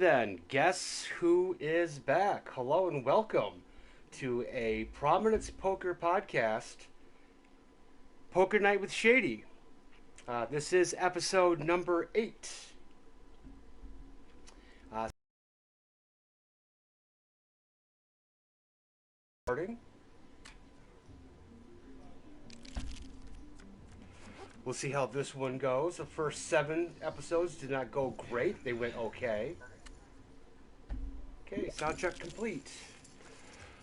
Then, guess who is back? Hello and welcome to a Prominence Poker podcast, Poker Night with Shady. This is episode number 8. Uh, Starting. We'll see how this one goes. The first 7 episodes did not go great. They went okay. Okay, sound check complete.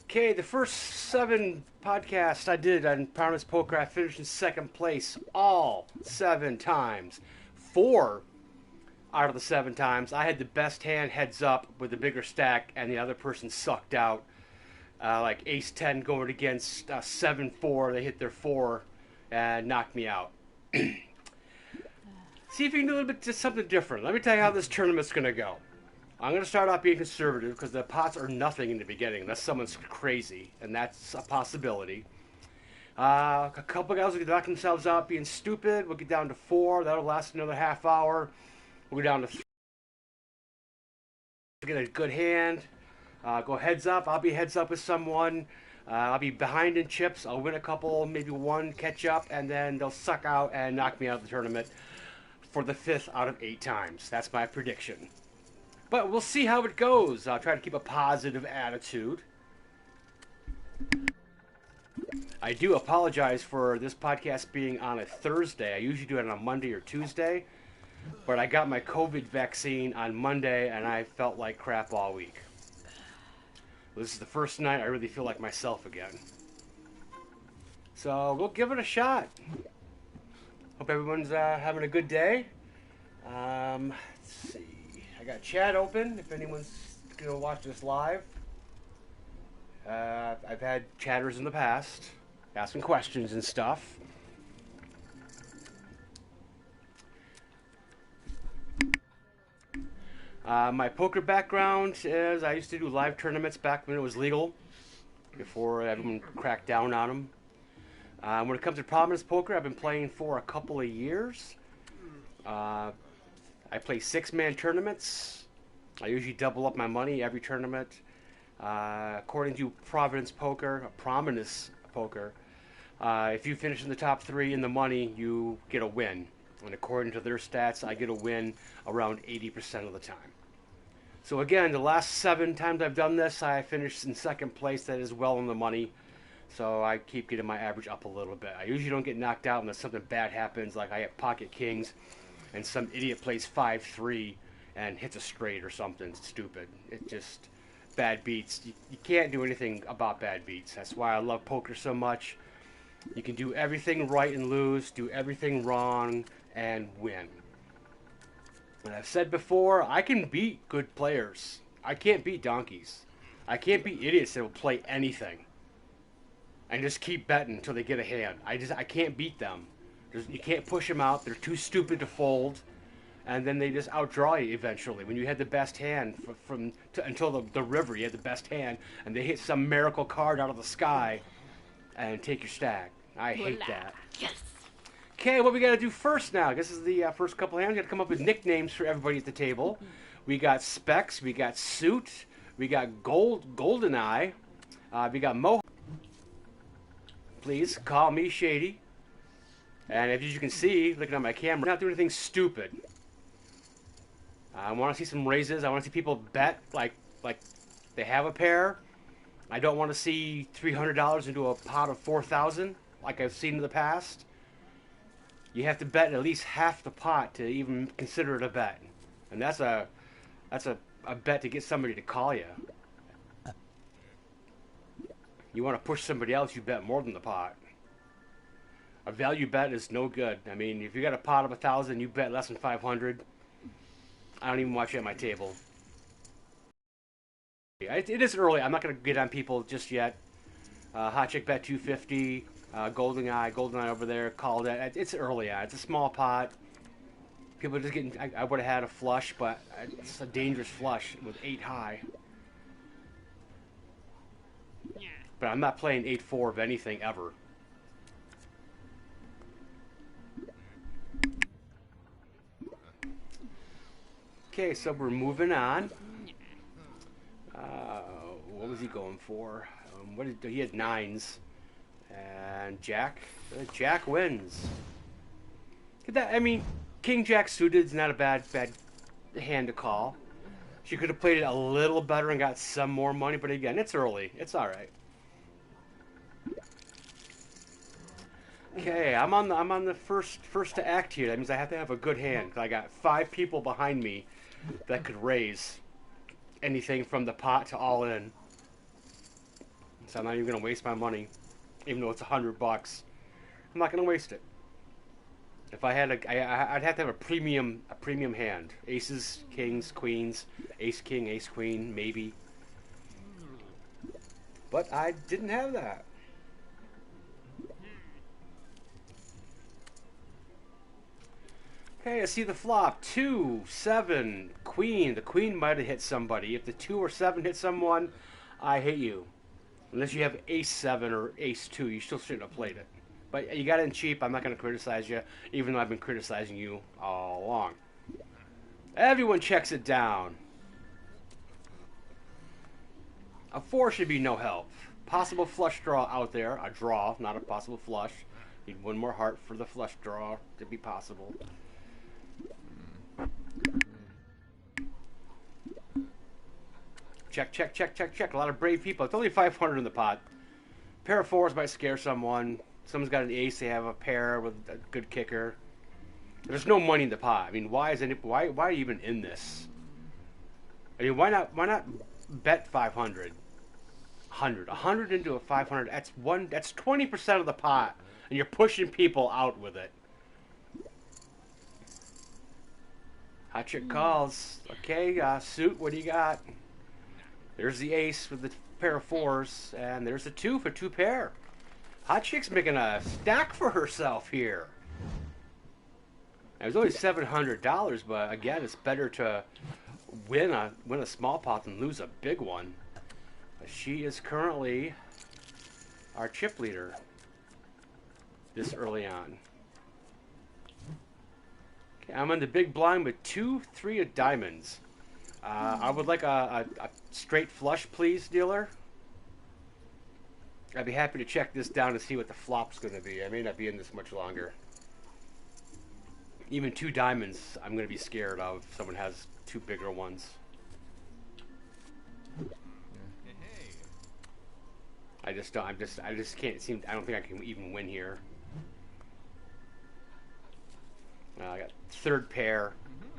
Okay, the first 7 podcasts I did on Prominence Poker, I finished in second place all 7 times. 4 out of the 7 times, I had the best hand heads up with the bigger stack, and the other person sucked out. Like Ace 10 going against 7-4, they hit their 4 and knocked me out. See if you can do a little bit just something different. Let me tell you how this tournament's going to go. I'm going to start off being conservative because the pots are nothing in the beginning unless someone's crazy, and that's a possibility. A couple guys will knock themselves out being stupid. We'll get down to 4. That'll last another half hour. We'll go down to 3. Get a good hand. Go heads up. I'll be heads up with someone. I'll be behind in chips. I'll win a couple, maybe one catch up, and then they'll suck out and knock me out of the tournament for the 5th out of 8 times. That's my prediction. But we'll see how it goes. I'll try to keep a positive attitude. I do apologize for this podcast being on a Thursday. I usually do it on a Monday or Tuesday. But I got my COVID vaccine on Monday, and I felt like crap all week. This is the first night I really feel like myself again. So we'll give it a shot. Hope everyone's having a good day. Let's see. I got chat open if anyone's going to watch this live. I've had chatters in the past asking questions and stuff. My poker background is I used to do live tournaments back when it was legal, before everyone cracked down on them. When it comes to Prominence Poker, I've been playing for a couple of years. I play 6-man tournaments. I usually double up my money every tournament. According to Prominence Poker, if you finish in the top 3 in the money, you get a win. And according to their stats, I get a win around 80% of the time. So again, the last 7 times I've done this, I finished in second place. That is well in the money. So I keep getting my average up a little bit. I usually don't get knocked out unless something bad happens, like I have pocket kings and some idiot plays 5-3 and hits a straight or something stupid. It just, bad beats. You can't do anything about bad beats. That's why I love poker so much. You can do everything right and lose, do everything wrong and win. And I've said before, I can beat good players. I can't beat donkeys. I can't beat idiots that will play anything and just keep betting until they get a hand. I can't beat them. You can't push them out. They're too stupid to fold, and then they just outdraw you eventually. When you had the best hand until the river, you had the best hand, and they hit some miracle card out of the sky and take your stack. I hate that. Yes. Okay, what we got to do first now? This is the first couple hands. We got to come up with nicknames for everybody at the table. We got Specs, we got Suit, we got Goldeneye, we got Mo. Please call me Shady. And as you can see, looking at my camera, I'm not doing anything stupid. I want to see some raises. I want to see people bet like they have a pair. I don't want to see $300 into a pot of 4,000 like I've seen in the past. You have to bet at least half the pot to even consider it a bet, and that's a bet to get somebody to call you. You want to push somebody else, you bet more than the pot. A value bet is no good. I mean, if you got a pot of 1,000, you bet less than 500. I don't even watch it at my table. It is early. I'm not going to get on people just yet. Hot Chick bet 250. Goldeneye over there called it. It's early. It's a small pot. People are just getting. I would have had a flush, but it's a dangerous flush with 8 high. But I'm not playing 8-4 of anything ever. Okay, so we're moving on. What was he going for? He had nines, and Jack wins. I mean, King Jack suited is not a bad hand to call. She could have played it a little better and got some more money, but again, it's early. It's all right. Okay, I'm on the first to act here. That means I have to have a good hand. I got 5 people behind me that could raise anything from the pot to all in. So I'm not even gonna waste my money, even though it's $100. I'm not gonna waste it. If I had I'd have to have a premium hand. Aces, kings, queens, ace king, ace queen, maybe. But I didn't have that. Okay, I see the flop. 2, 7, queen. The queen might have hit somebody. If the 2 or 7 hit someone, I hate you. Unless you have ace 7 or ace 2, you still shouldn't have played it. But you got in cheap. I'm not going to criticize you, even though I've been criticizing you all along. Everyone checks it down. A 4 should be no help. Possible flush draw out there. A draw, not a possible flush. Need one more heart for the flush draw to be possible. Check, check, check, check, check. A lot of brave people. It's only 500 in the pot. Pair of 4s might scare someone. Someone's got an ace. They have a pair with a good kicker. There's no money in the pot. I mean, why are you even in this? I mean, why not bet 500? 100 into a 500. That's 20% of the pot, and you're pushing people out with it. Hot trick calls. Okay, suit. What do you got? There's the ace with the pair of 4s, and there's the 2 for 2 pair. Hot chick's making a stack for herself here. It was only $700, but again, it's better to win a small pot than lose a big one. She is currently our chip leader this early on. Okay, I'm on the big blind with 2, 3 of diamonds. I would like a straight flush, please, dealer. I'd be happy to check this down and see what the flop's going to be. I may not be in this much longer. Even 2 diamonds, I'm going to be scared of. If someone has 2 bigger ones. I just can't seem. I don't think I can even win here. I got 3rd pair,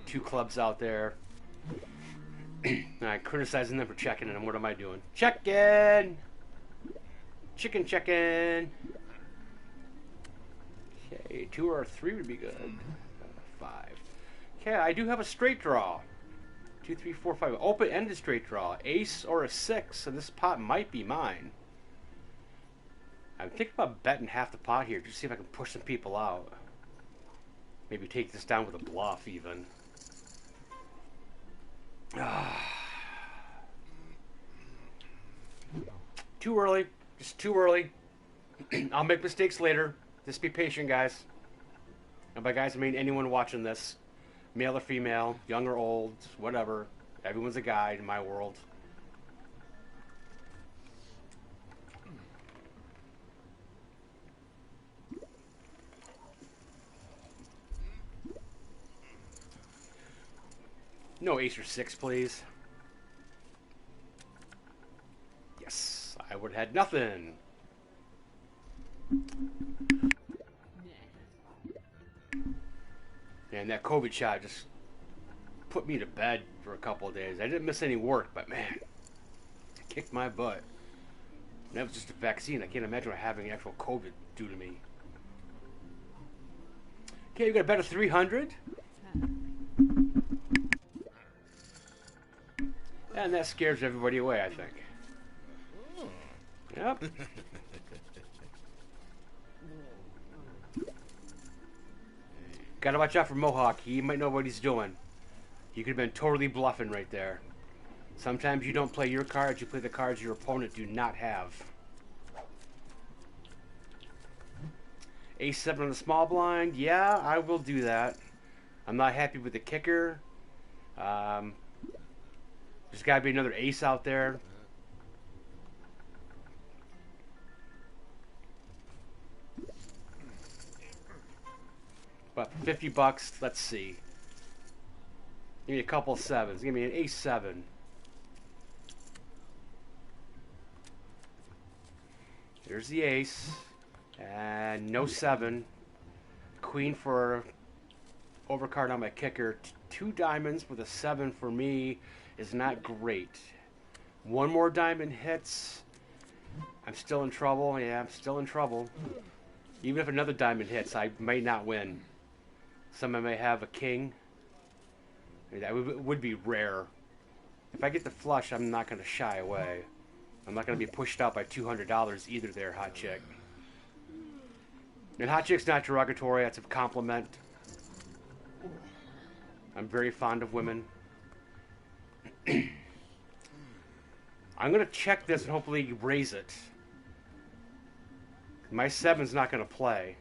2 clubs out there. I'm criticizing them for checking, and what am I doing? Checking! Chicken checking! Okay, 2 or 3 would be good. 5. Okay, I do have a straight draw. 2, 3, 4, 5. Open-ended straight draw. Ace or a 6, so this pot might be mine. I'm thinking about betting half the pot here, just to see if I can push some people out. Maybe take this down with a bluff, even. Too early. Just too early. I'll make mistakes later. Just be patient, guys. And by guys, I mean anyone watching this. Male or female, young or old, whatever. Everyone's a guy in my world. No ace or 6, please. Yes, I would have had nothing. And that COVID shot just put me to bed for a couple of days. I didn't miss any work, but man, it kicked my butt. And that was just a vaccine. I can't imagine having actual COVID do to me. Okay, you got a bet of 300. And that scares everybody away, I think. Yep. Gotta watch out for Mohawk. He might know what he's doing. He could have been totally bluffing right there. Sometimes you don't play your cards, you play the cards your opponent do not have. Ace 7 on the small blind. Yeah, I will do that. I'm not happy with the kicker. Um, there's got to be another ace out there. But 50 bucks, let's see. Give me a couple sevens. Give me an ace 7. There's the ace. And no 7. Queen for overcard on my kicker. 2 diamonds with a 7 for me is not great. One more diamond hits. I'm still in trouble. Yeah, I'm still in trouble. Even if another diamond hits, I may not win. Someone may have a king. That would be rare. If I get the flush, I'm not going to shy away. I'm not going to be pushed out by $200 either there, hot chick. And hot chick's not derogatory. That's a compliment. I'm very fond of women. I'm going to check this and hopefully raise it. My 7's not going to play.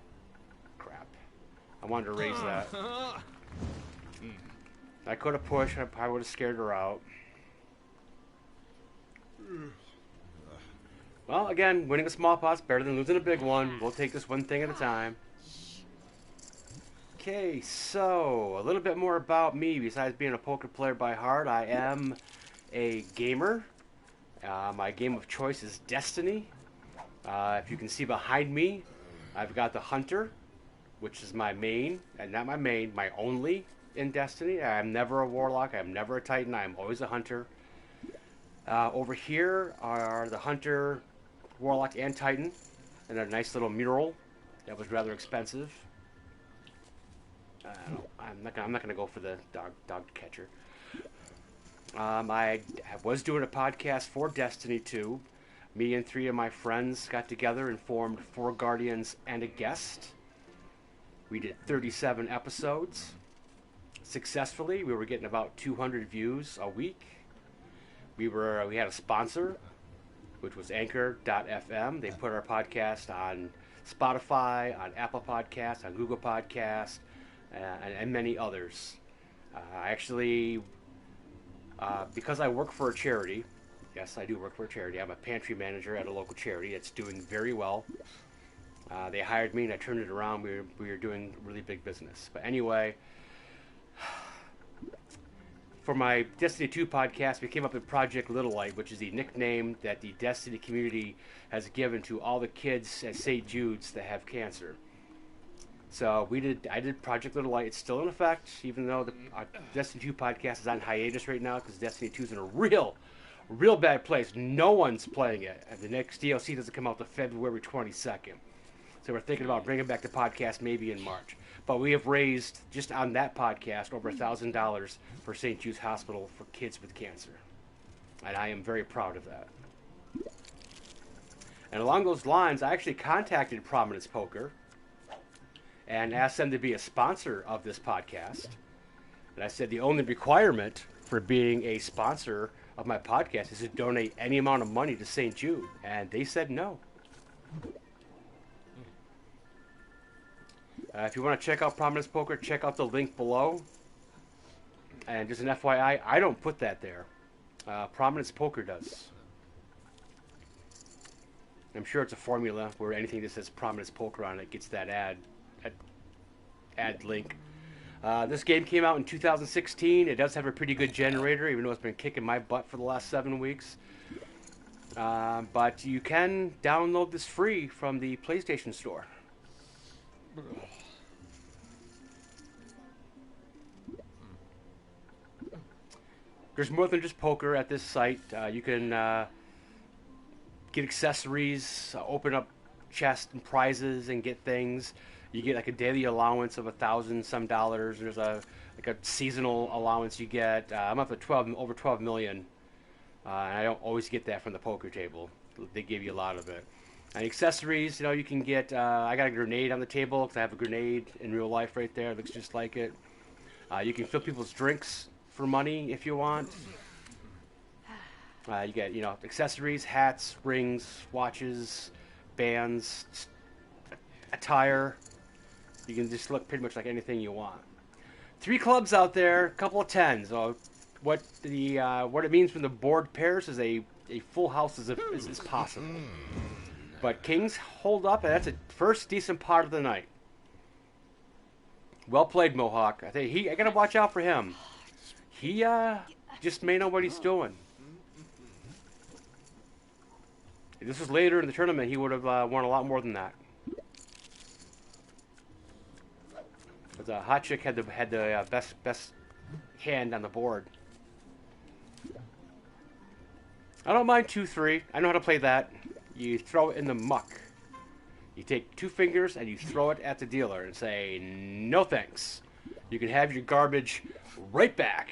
Crap. I wanted to raise that. I could have pushed. I probably would have scared her out. Well, again, winning a small pot's better than losing a big one. We'll take this one thing at a time. Okay, so a little bit more about me. Besides being a poker player by heart, I am a gamer. My game of choice is Destiny. If you can see behind me, I've got the Hunter, which is my main, and not my main, my only in Destiny. I'm never a Warlock. I'm never a Titan. I'm always a Hunter. Over here are the Hunter, Warlock, and Titan, and a nice little mural that was rather expensive. I'm not gonna go for the dog catcher. I was doing a podcast for Destiny 2. Me and 3 of my friends got together and formed 4 Guardians and a guest. We did 37 episodes successfully. We were getting about 200 views a week. We had a sponsor, which was Anchor.fm. They put our podcast on Spotify, on Apple Podcasts, on Google Podcasts, and many others. Because I work for a charity, yes, I do work for a charity. I'm a pantry manager at a local charity. It's doing very well. They hired me and I turned it around. We were doing really big business. But anyway, for my Destiny 2 podcast, we came up with Project Little Light, which is the nickname that the Destiny community has given to all the kids at St. Jude's that have cancer. So I did Project Little Light. It's still in effect, even though the Destiny 2 podcast is on hiatus right now because Destiny 2 is in a real bad place. No one's playing it. And the next DLC doesn't come out to February 22nd. So we're thinking about bringing back the podcast maybe in March. But we have raised, just on that podcast, over $1,000 for St. Jude's Hospital for kids with cancer. And I am very proud of that. And along those lines, I actually contacted Prominence Poker and asked them to be a sponsor of this podcast. And I said the only requirement for being a sponsor of my podcast is to donate any amount of money to St. Jude. And they said no. If you want to check out Prominence Poker, check out the link below. And just an FYI, I don't put that there. Prominence Poker does. I'm sure it's a formula where anything that says Prominence Poker on it gets that ad link. This game came out in 2016. It does have a pretty good generator, even though it's been kicking my butt for the last 7 weeks. But you can download this free from the PlayStation Store. There's more than just poker at this site. You can get accessories, open up chests and prizes, and get things. You get like a daily allowance of $1,000 some dollars. There's a seasonal allowance you get. I'm up to over 12 million, and I don't always get that from the poker table. They give you a lot of it. And accessories, you can get. I got a grenade on the table because I have a grenade in real life right there. It looks just like it. You can fill people's drinks for money if you want. You get accessories, hats, rings, watches, bands, attire. You can just look pretty much like anything you want. Three clubs out there, a couple of tens. What it means when the board pairs is a full house is possible. But kings hold up, and that's a first decent pot of the night. Well played, Mohawk. I gotta watch out for him. He just may know what he's doing. If this was later in the tournament, he would have won a lot more than that. But Hot Chick had the best hand on the board. I don't mind 2-3. I know how to play that. You throw it in the muck. You take two fingers and you throw it at the dealer and say, no thanks. You can have your garbage right back.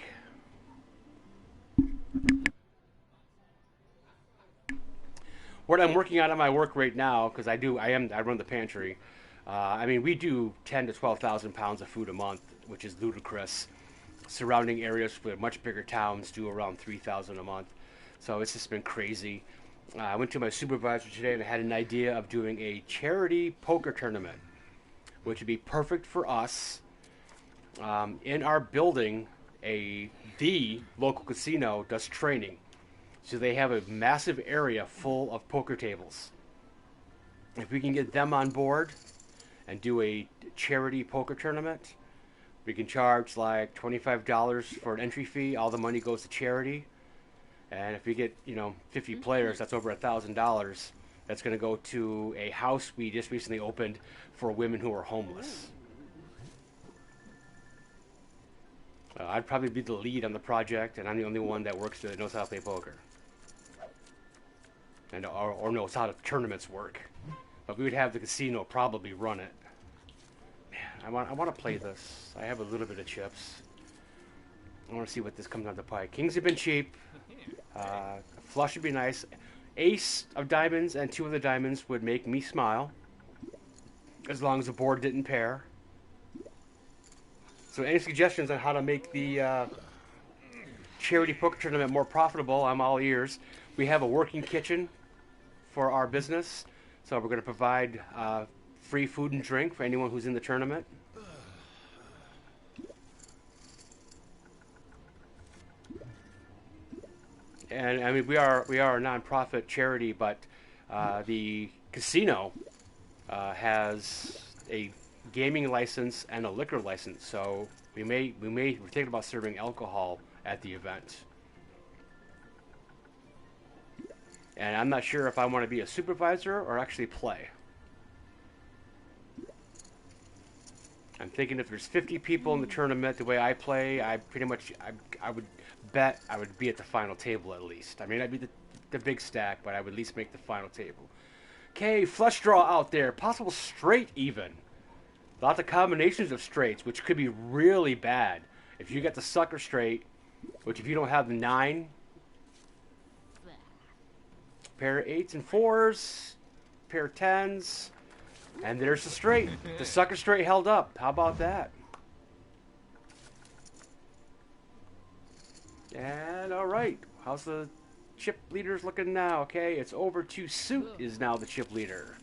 What I'm working on at my work right now, because I run the pantry. I mean, we do 10 to 12,000 pounds of food a month, which is ludicrous. Surrounding areas with much bigger towns do around 3,000 a month. So it's just been crazy. I went to my supervisor today and I had an idea of doing a charity poker tournament, which would be perfect for us. In our building, the local casino does training. So they have a massive area full of poker tables. If we can get them on board and do a charity poker tournament, we can charge like $25 for an entry fee. All the money goes to charity. And if we get, 50 players, that's over $1,000. That's going to go to a house we just recently opened for women who are homeless. I'd probably be the lead on the project, and I'm the only one that knows how to play poker. And or knows how the tournaments work. But we would have the casino probably run it. Man, I want to play this. I have a little bit of chips. I want to see what this comes down the pike. Kings have been cheap. Flush would be nice. Ace of diamonds and two of the diamonds would make me smile. As long as the board didn't pair. So any suggestions on how to make the charity poker tournament more profitable, I'm all ears. We have a working kitchen for our business. So we're going to provide free food and drink for anyone who's in the tournament. And I mean, we are a nonprofit charity, but the casino has a gaming license and a liquor license. So we're thinking about serving alcohol at the event. And I'm not sure if I want to be a supervisor or actually play. I'm thinking if there's 50 people in the tournament, the way I play, I would bet I would be at the final table at least. I may not be the big stack, but I would at least make the final table. Okay, flush draw out there. Possible straight even. Lots of combinations of straights, which could be really bad. If you get the sucker straight, which if you don't have the 9, pair of 8s and 4s, pair of 10s, and there's the straight. The sucker straight held up. How about that? And all right, how's the chip leaders looking now? Okay, it's over to suit is now the chip leader.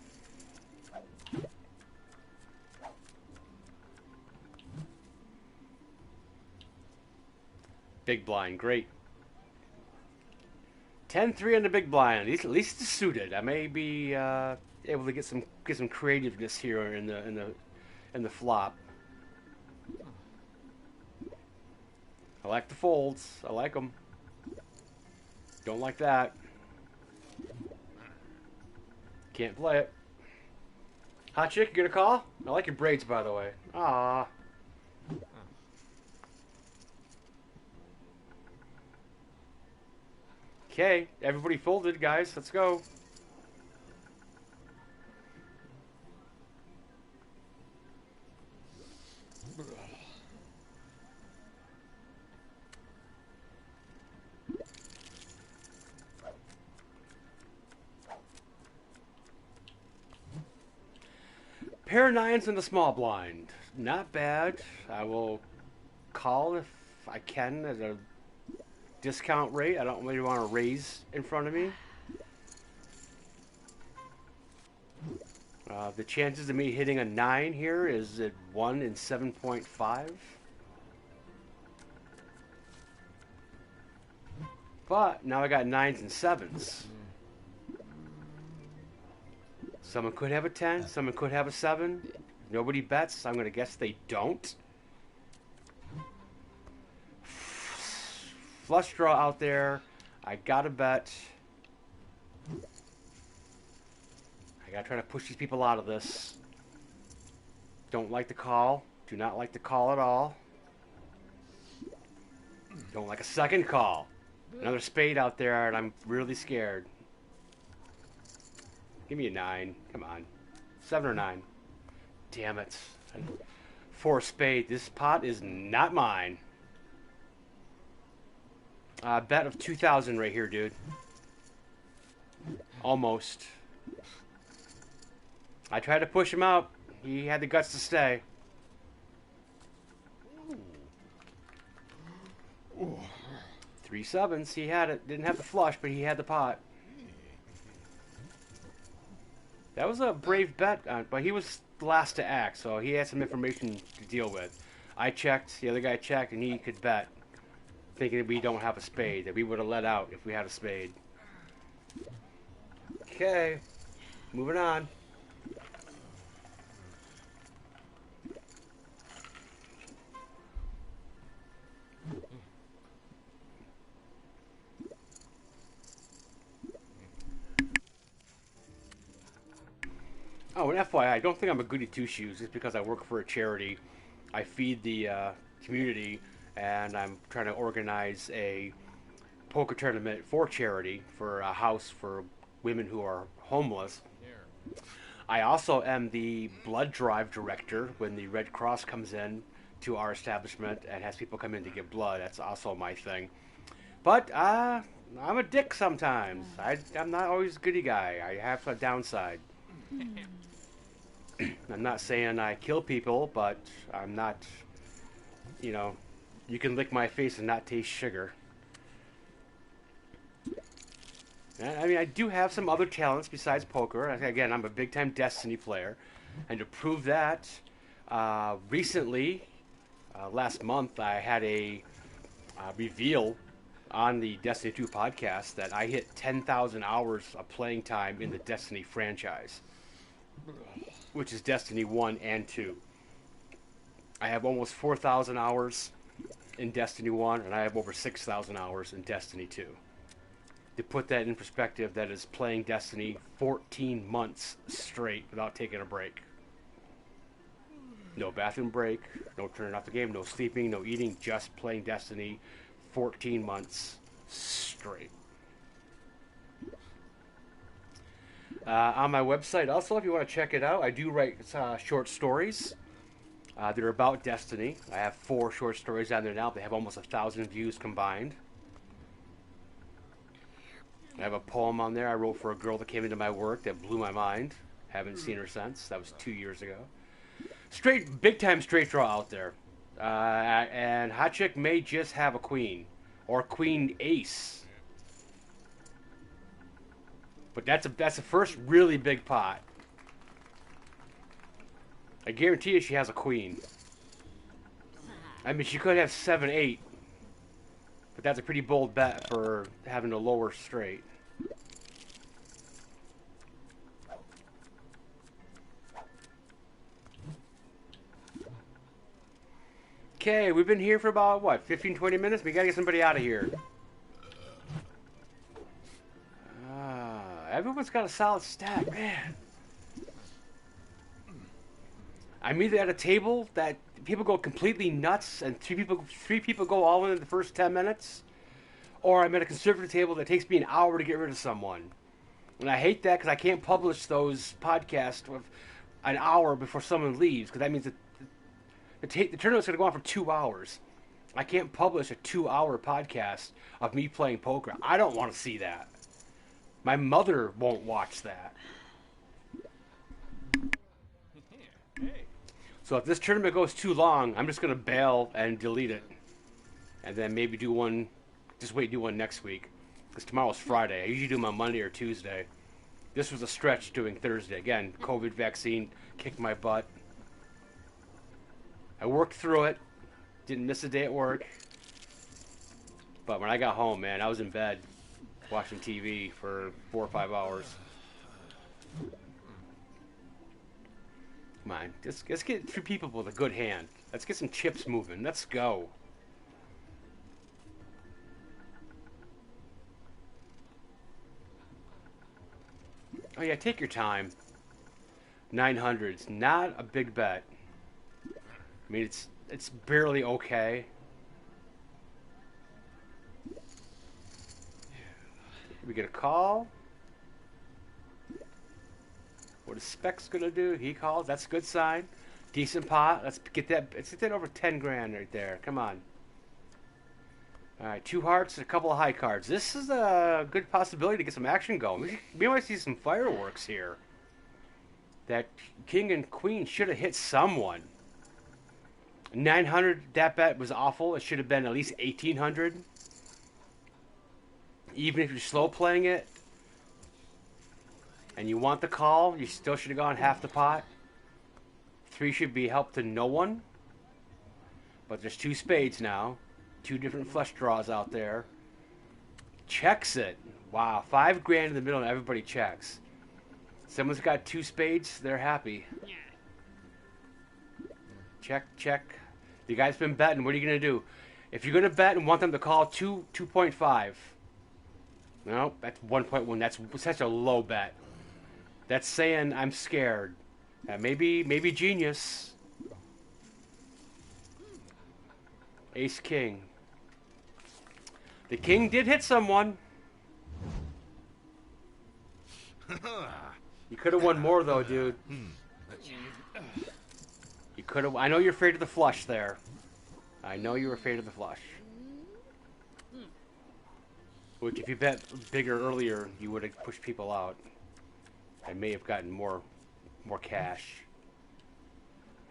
Big blind, great. 10-3 on the big blind. At least it's suited. I may be able to get some creativeness here in the flop. I like the folds. I like them. Don't like that. Can't play it. Hot chick, you gonna call? I like your braids, by the way. Ah. Okay, everybody folded, guys. Let's go. Pair of 9s in the small blind. Not bad. I will call if I can at a discount rate. I don't really want to raise in front of me. The chances of me hitting a 9 here is at 1 in 7.5. But now I got 9s and 7s. Someone could have a 10. Someone could have a 7. Nobody bets. So I'm going to guess they don't. Flush draw out there. I got to bet. I got to try to push these people out of this. Don't like the call. Do not like the call at all. Don't like a second call. Another spade out there, and I'm really scared. Give me a 9. Come on. 7 or 9. Damn it. 4 spade. This pot is not mine. Bet of 2,000 right here, dude. Almost. I tried to push him out. He had the guts to stay. Ooh. 3 7s. He had it. Didn't have the flush, but he had the pot. That was a brave bet, but he was last to act, so he had some information to deal with. I checked, the other guy checked, and he could bet, thinking that we don't have a spade, that we would have let out if we had a spade. Okay, moving on. Oh, and FYI, don't think I'm a goody two-shoes just because I work for a charity. I feed the community, and I'm trying to organize a poker tournament for charity, for a house for women who are homeless. I also am the blood drive director when the Red Cross comes in to our establishment and has people come in to give blood. That's also my thing. But I'm a dick sometimes. I'm not always a goody guy. I have a downside. I'm not saying I kill people, but I'm not, you know, you can lick my face and not taste sugar. And, I mean, I do have some other talents besides poker. Again, I'm a big-time Destiny player. And to prove that, recently, last month, I had a reveal on the Destiny 2 podcast that I hit 10,000 hours of playing time in the Destiny franchise, which is Destiny 1 and 2. I have almost 4,000 hours in Destiny 1, and I have over 6,000 hours in Destiny 2. To put that in perspective, that is playing Destiny 14 months straight without taking a break. No bathroom break, no turning off the game, no sleeping, no eating, just playing Destiny 14 months straight. On my website, also, if you want to check it out, I do write short stories. They're about Destiny. I have 4 short stories on there now. They have almost 1,000 views combined. I have a poem on there I wrote for a girl that came into my work that blew my mind. Haven't seen her since. That was 2 years ago. Big time straight draw out there. And Hot Chick may just have a queen. Or queen ace. But that's the first really big pot. I guarantee you she has a queen. I mean, she could have 7-8. But that's a pretty bold bet for having a lower straight. Okay, we've been here for about, what, 15, 20 minutes? We gotta get somebody out of here. Everyone's got a solid stack, man. I'm either at a table that people go completely nuts and three people go all in the first 10 minutes, or I'm at a conservative table that takes me an hour to get rid of someone. And I hate that because I can't publish those podcasts with an hour before someone leaves, because that means that the tournament's going to go on for 2 hours. I can't publish a 2-hour podcast of me playing poker. I don't want to see that. My mother won't watch that. So if this tournament goes too long, I'm just going to bail and delete it. And then maybe do one next week. Because tomorrow's Friday. I usually do them on Monday or Tuesday. This was a stretch doing Thursday. Again, COVID vaccine kicked my butt. I worked through it. Didn't miss a day at work. But when I got home, man, I was in bed watching TV for 4 or 5 hours. Come on, let's get 3 people with a good hand. Let's get some chips moving. Let's go. Oh yeah, take your time. 900's not a big bet. I mean, it's barely okay. We get a call. What is Specs gonna do? He calls. That's a good sign. Decent pot. Let's get that. Let's get that over 10 grand right there. Come on. All right, 2 hearts and a couple of high cards. This is a good possibility to get some action going. We might see some fireworks here. That king and queen should have hit someone. 900. That bet was awful. It should have been at least 1800. Even if you're slow playing it and you want the call, you still should have gone half the pot. 3 should be help to no one. But there's 2 spades now. 2 different flush draws out there. Checks it. Wow, 5 grand in the middle and everybody checks. Someone's got 2 spades, they're happy. Check, check. The guy's been betting. What are you going to do? If you're going to bet and want them to call 2.5. No, that's 1.1. That's such a low bet. That's saying I'm scared. Maybe genius. Ace king. The king did hit someone. You could have won more though, dude. You could have. I know you're afraid of the flush there. I know you were afraid of the flush. Which, if you bet bigger earlier, you would have pushed people out. I may have gotten more cash.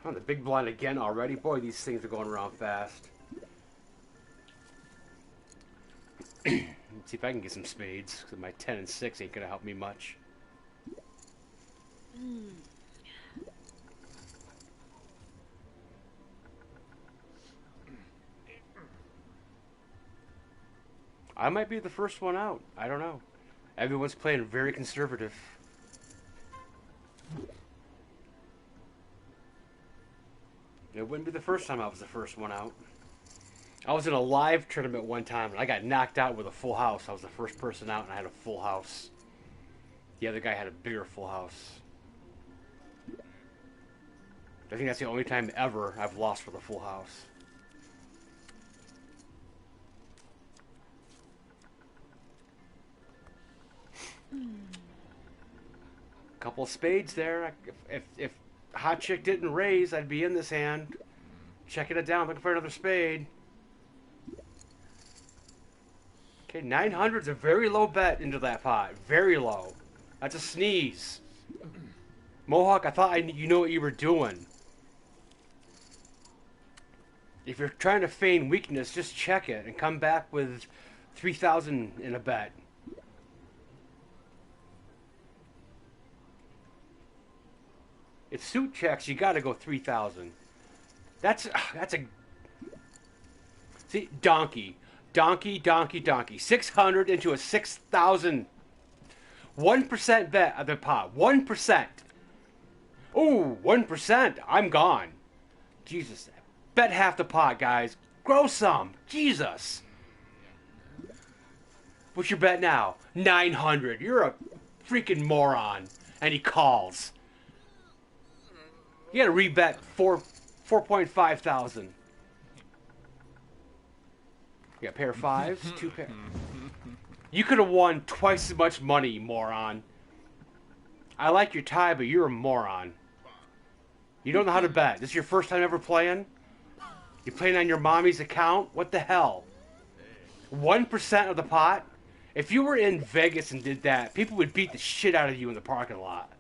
Oh, the big blind again already. Boy, these things are going around fast. Let's see if I can get some spades, because my 10 and 6 ain't going to help me much. I might be the first one out. I don't know. Everyone's playing very conservative. It wouldn't be the first time I was the first one out. I was in a live tournament one time, and I got knocked out with a full house. I was the first person out, and I had a full house. The other guy had a bigger full house. I think that's the only time ever I've lost with a full house. Couple of spades there. If Hot Chick didn't raise, I'd be in this hand. Checking it down, looking for another spade. Okay, 900's a very low bet into that pot. Very low. That's a sneeze. Mohawk, I thought you know what you were doing. If you're trying to feign weakness, just check it and come back with 3,000 in a bet. If suit checks, you got to go 3,000. That's a... See, donkey. Donkey, donkey, donkey. 600 into a 6,000. 1% bet of the pot. 1%. Ooh, 1%. I'm gone. Jesus. Bet half the pot, guys. Grow some. Jesus. What's your bet now? 900. You're a freaking moron. And he calls. You gotta rebet 4.5 thousand. You got a pair of fives, 2 pair. You could have won twice as much money, you moron. I like your tie, but you're a moron. You don't know how to bet. This is your first time ever playing? You're playing on your mommy's account? What the hell? 1% of the pot? If you were in Vegas and did that, people would beat the shit out of you in the parking lot.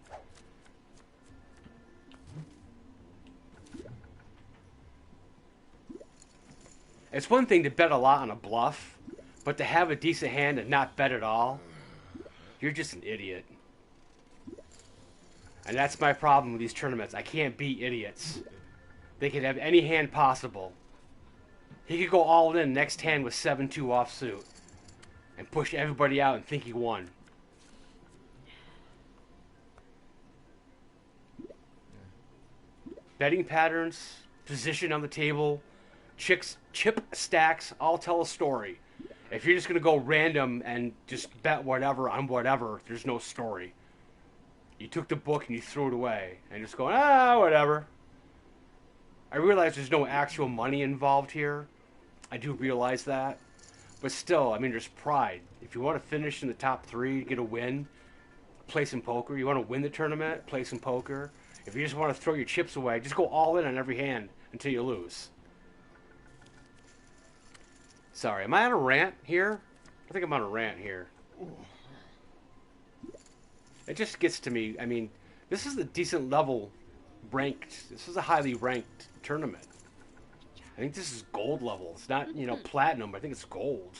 It's one thing to bet a lot on a bluff, but to have a decent hand and not bet at all, you're just an idiot. And that's my problem with these tournaments. I can't beat idiots. They can have any hand possible. He could go all in next hand with 7-2 offsuit and push everybody out and think he won. Betting patterns, position on the table, chip stacks all tell a story. If you're just going to go random and just bet whatever on whatever, there's no story. You took the book and you threw it away and just going, whatever. I realize there's no actual money involved here. I do realize that. But still, I mean, there's pride. If you want to finish in the top 3, get a win, play some poker. You want to win the tournament, play some poker. If you just want to throw your chips away, just go all in on every hand until you lose. Sorry, am I on a rant here? I think I'm on a rant here. It just gets to me. I mean, this is a decent level ranked. This is a highly ranked tournament. I think this is gold level. It's not, platinum. I think it's gold.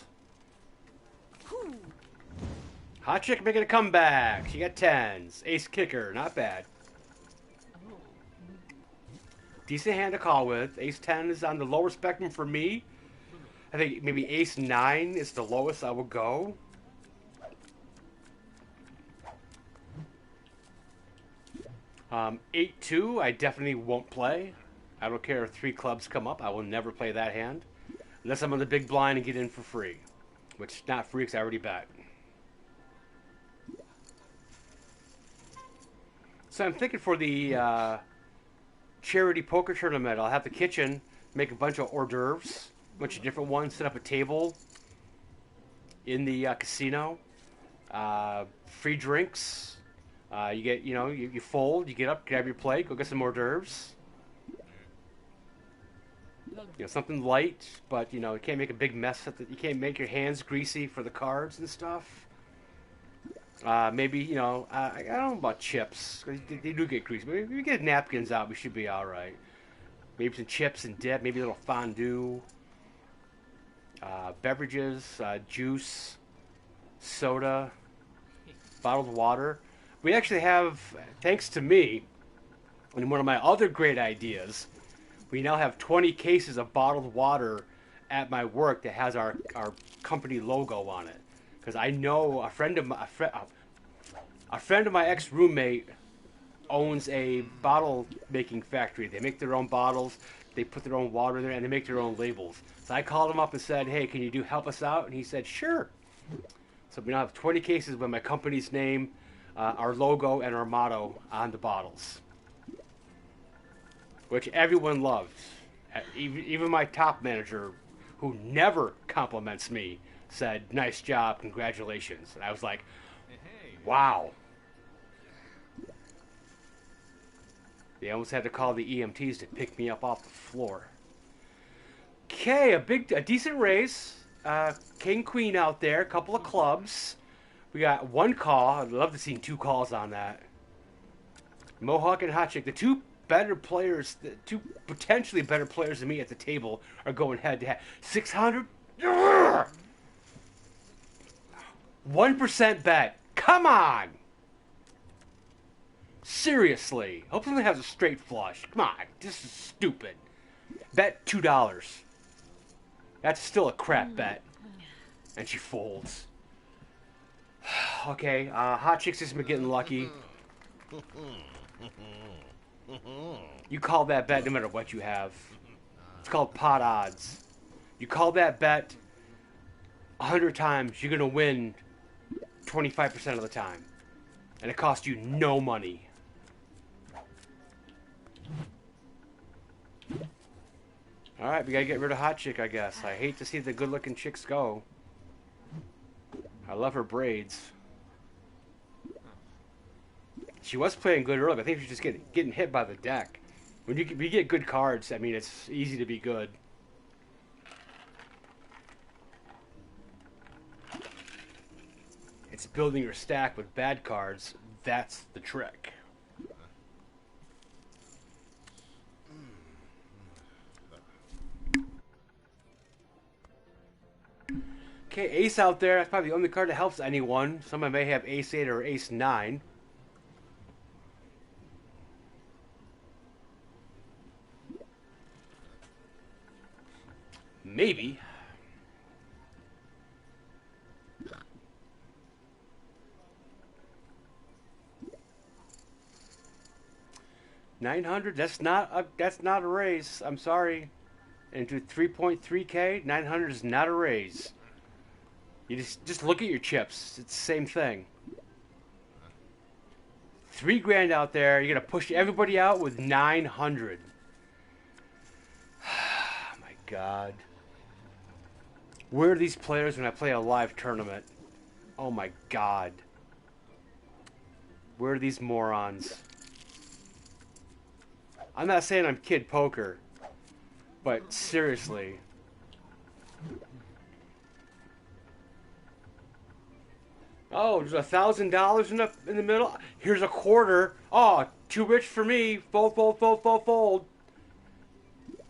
Hot Chick making a comeback. She got 10s. Ace kicker. Not bad. Decent hand to call with. Ace 10 is on the lower spectrum for me. I think maybe Ace 9 is the lowest I would go. Um, 8-2, I definitely won't play. I don't care if 3 clubs come up. I will never play that hand. Unless I'm on the big blind and get in for free. Which, not free because I already bet. So I'm thinking for the charity poker tournament, I'll have the kitchen, make a bunch of hors d'oeuvres. A bunch of different ones, set up a table in the casino. Free drinks. You get, you fold, you get up, grab your plate, go get some hors d'oeuvres. Something light, but, you can't make a big mess. You can't make your hands greasy for the cards and stuff. Maybe, I don't know about chips. They do get greasy. But if we get napkins out, we should be all right. Maybe some chips and dip, maybe a little fondue. Beverages, juice, soda, bottled water. We actually have, thanks to me, and one of my other great ideas, we now have 20 cases of bottled water at my work that has our company logo on it. Because I know a friend of my ex-roommate owns a bottle making factory. They make their own bottles, they put their own water in there, and they make their own labels. So I called him up and said, "Hey, can you help us out?" And he said, "Sure." So we now have 20 cases with my company's name, our logo, and our motto on the bottles, which everyone loves. Even my top manager, who never compliments me, said, "Nice job, congratulations." And I was like, wow. They almost had to call the EMTs to pick me up off the floor. Okay, a decent race. King, queen out there, a couple of clubs. We got 1 call. I'd love to see 2 calls on that. Mohawk and Hot Chick, the 2 better players, the 2 potentially better players than me at the table, are going head to head. 600? 1% bet. Come on! Seriously. Hope someone has a straight flush. Come on. This is stupid. Bet $2. That's still a crap bet. And she folds. Okay, Hot Chick's just been getting lucky. You call that bet no matter what you have. It's called pot odds. You call that bet 100 times, you're going to win 25% of the time. And it costs you no money. Alright, we gotta get rid of Hot Chick, I guess. I hate to see the good-looking chicks go. I love her braids. She was playing good early, but I think she's just getting hit by the deck. When you get good cards, I mean, it's easy to be good. It's building your stack with bad cards. That's the trick. Okay, ace out there. That's probably the only card that helps anyone. Someone may have ace 8 or ace 9. Maybe. $900. That's not a raise. I'm sorry. Into 3.3K, 900 is not a raise. You just look at your chips. It's the same thing. $3,000 out there. You're gonna push everybody out with 900. My God. Where are these players when I play a live tournament? Oh my God. Where are these morons? I'm not saying I'm kid poker, but seriously. Oh, there's $1,000 in the middle. Here's a quarter. Oh, too rich for me. Fold, fold, fold, fold, fold.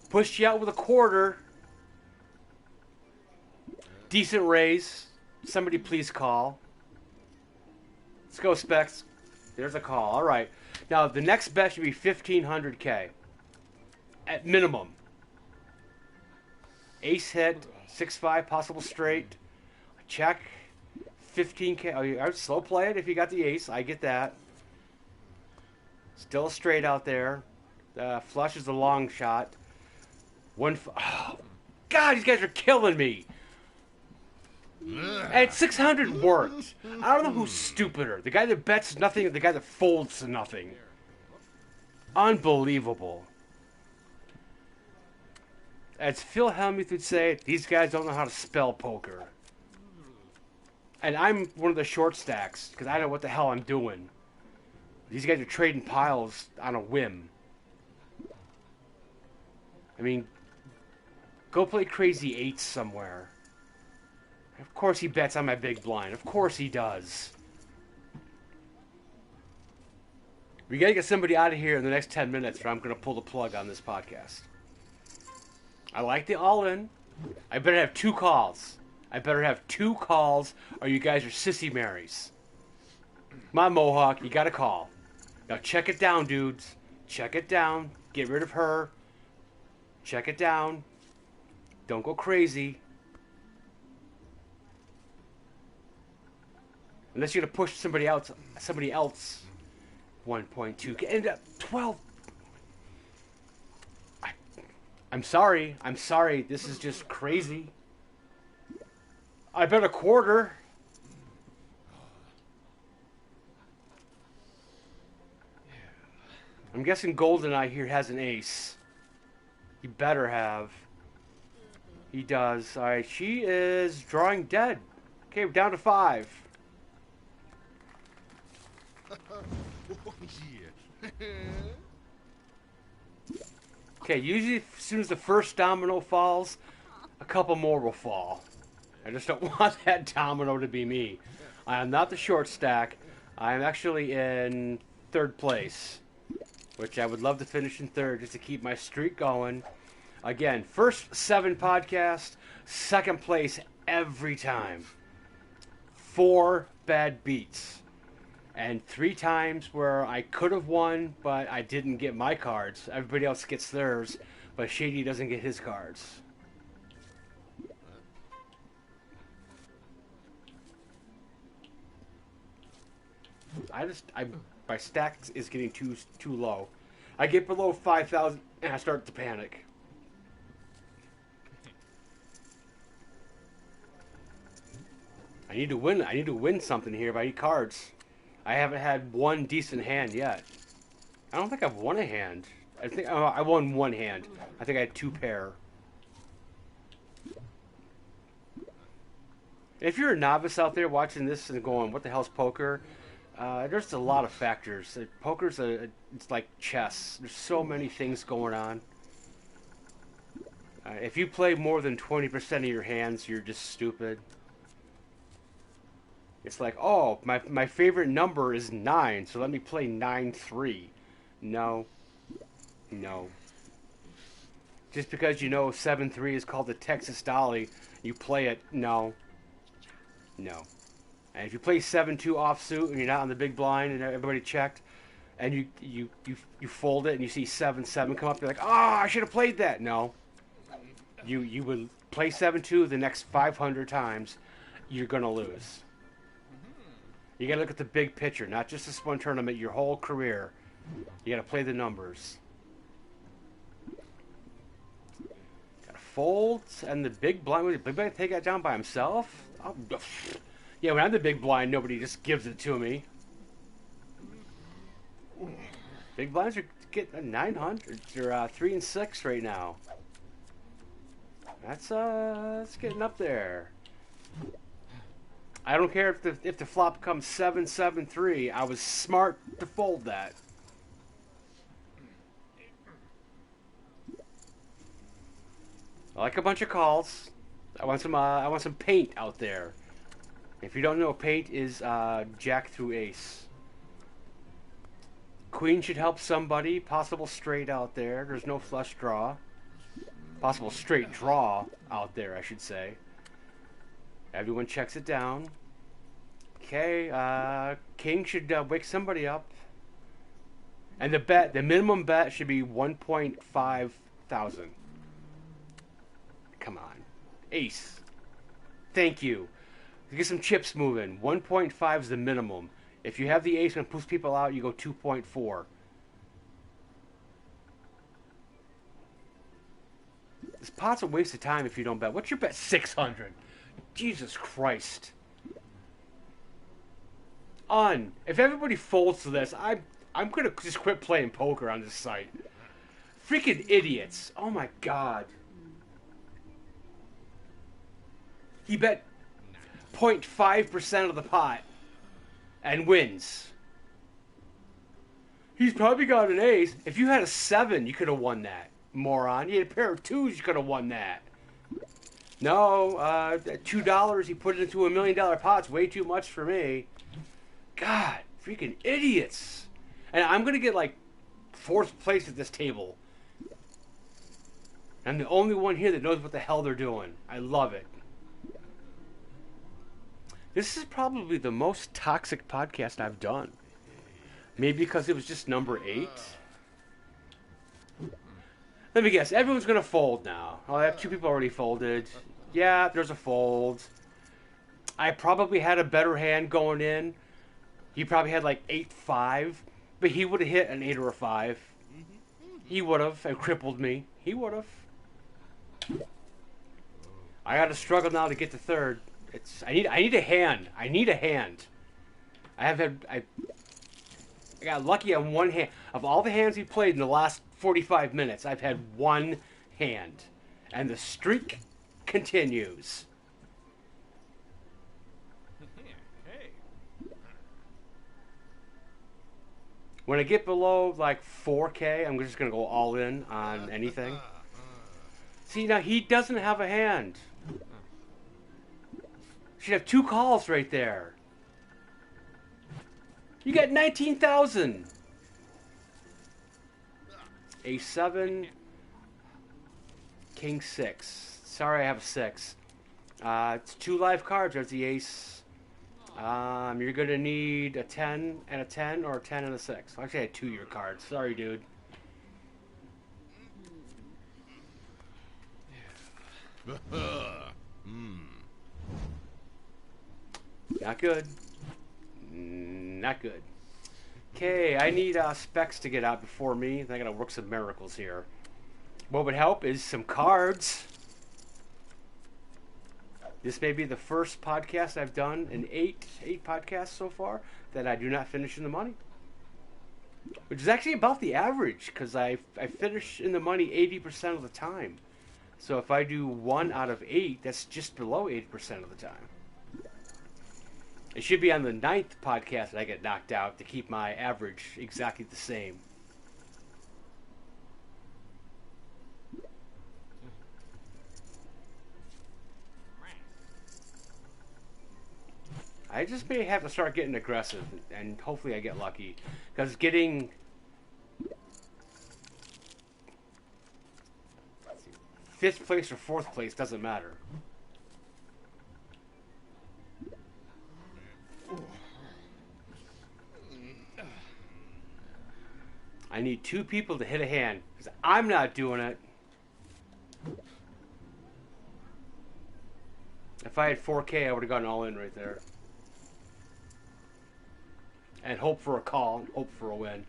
Pushed you out with a quarter. Decent raise. Somebody please call. Let's go, Specs. There's a call. All right. Now, the next bet should be 1,500K. At minimum. Ace hit. 6-5, possible straight. Check. 15K. Oh, I'd slow play it if you got the ace. I get that. Still a straight out there. Flush is a long shot. Oh, God, these guys are killing me. And 600 worked. I don't know who's stupider. The guy that bets nothing or the guy that folds nothing. Unbelievable. As Phil Hellmuth would say, these guys don't know how to spell poker. And I'm one of the short stacks, because I know what the hell I'm doing. These guys are trading piles on a whim. I mean, go play crazy eights somewhere. Of course he bets on my big blind. Of course he does. We gotta get somebody out of here in the next 10 minutes or I'm gonna pull the plug on this podcast. I like the all-in. I better have 2 calls. I better have 2 calls or you guys are sissy Marys. My Mohawk, you got a call. Now check it down, dudes. Check it down. Get rid of her. Check it down. Don't go crazy. Unless you're going to push somebody else. 1.2. End up 12. I'm sorry. I'm sorry. This is just crazy. I bet a quarter. I'm guessing GoldenEye here has an ace. He better have. He does. Alright, she is drawing dead. Okay, we're down to 5. Okay, usually as soon as the first domino falls, a couple more will fall. I just don't want that domino to be me. I am not the short stack. I am actually in 3rd place, which I would love to finish in 3rd just to keep my streak going. Again, first 7 podcasts, 2nd place every time. 4 bad beats. And 3 times where I could have won, but I didn't get my cards. Everybody else gets theirs, but Shady doesn't get his cards. My stack is getting too low. I get below 5,000 and I start to panic. I need to win. I need to win something here. If I need cards. I haven't had one decent hand yet. I don't think I've won a hand. I think I won 1 hand. I think I had 2 pair. If you're a novice out there watching this and going, "What the hell's poker?" There's a lot of factors. Poker's it's like chess. There's so many things going on. If you play more than 20% of your hands, you're just stupid. It's like, oh, my favorite number is 9, so let me play 9-3. No. No. Just because you know 7-3 is called the Texas Dolly, you play it, no. No. And if you play 7-2 offsuit and you're not on the big blind and everybody checked, and you fold it and you see 7-7 come up, you're like, oh, I should have played that. No. You would play 7-2 the next 500 times, you're going to lose. You got to look at the big picture, not just this one tournament, your whole career. You got to play the numbers. Got to fold, and the big blind, the big blind take that down by himself? Oh, yeah, when I'm the big blind, nobody just gives it to me. Big blinds are getting 900. They're 3 and 6 right now. That's getting up there. I don't care if the flop comes 7-7-3. I was smart to fold that. I like a bunch of calls. I want some paint out there. If you don't know, paint is jack through ace. Queen should help somebody. Possible straight out there. There's no flush draw. Possible straight draw out there, I should say. Everyone checks it down. Okay, king should wake somebody up. And the minimum bet should be 1.5 thousand. Come on. Ace. Thank you. Get some chips moving. 1.5 is the minimum. If you have the ace and push people out, you go 2.4. This pot's a waste of time if you don't bet. What's your bet? 600. Jesus Christ. If everybody folds to this, I'm gonna just quit playing poker on this site. Freaking idiots. Oh my god. He bet 0.5% of the pot and wins. He's probably got an ace. If you had a 7, you could have won that, moron. You had a pair of 2s, you could have won that. No, $2 he put it into $1 million pot's way too much for me. God, freaking idiots. And I'm going to get like 4th place at this table. I'm the only one here that knows what the hell they're doing. I love it. This is probably the most toxic podcast I've done. Maybe because it was just number 8. Let me guess. Everyone's going to fold now. Oh, I have 2 people already folded. Yeah, there's a fold. I probably had a better hand going in. He probably had like 8-5. But he would have hit an 8 or a 5. He would have and crippled me. He would have. I got to struggle now to get to 3rd. I need a hand. I need a hand. I got lucky on one hand. Of all the hands he played in the last 45 minutes, I've had one hand. And the streak continues. When I get below like 4K, I'm just going to go all in on anything. See, now he doesn't have a hand. Should have 2 calls right there. You got 19,000. A7. King 6. Sorry, I have a 6. It's 2 live cards. There's the ace. You're going to need a 10 and a 10 or a 10 and a 6. Actually, I had 2 of your cards. Sorry, dude. Not good. Not good. Okay, I need specs to get out before me. I gotta work some miracles here. What would help is some cards. This may be the first podcast I've done in 8 podcasts so far that I do not finish in the money. Which is actually about the average, because I finish in the money 80% of the time. So if I do 1 out of 8, that's just below 80% of the time. It should be on the 9th podcast that I get knocked out to keep my average exactly the same. I just may have to start getting aggressive, and hopefully I get lucky. Because getting 5th place or 4th place doesn't matter. I need 2 people to hit a hand, because I'm not doing it. If I had 4K, I would have gone all in right there. And hope for a call, hope for a win.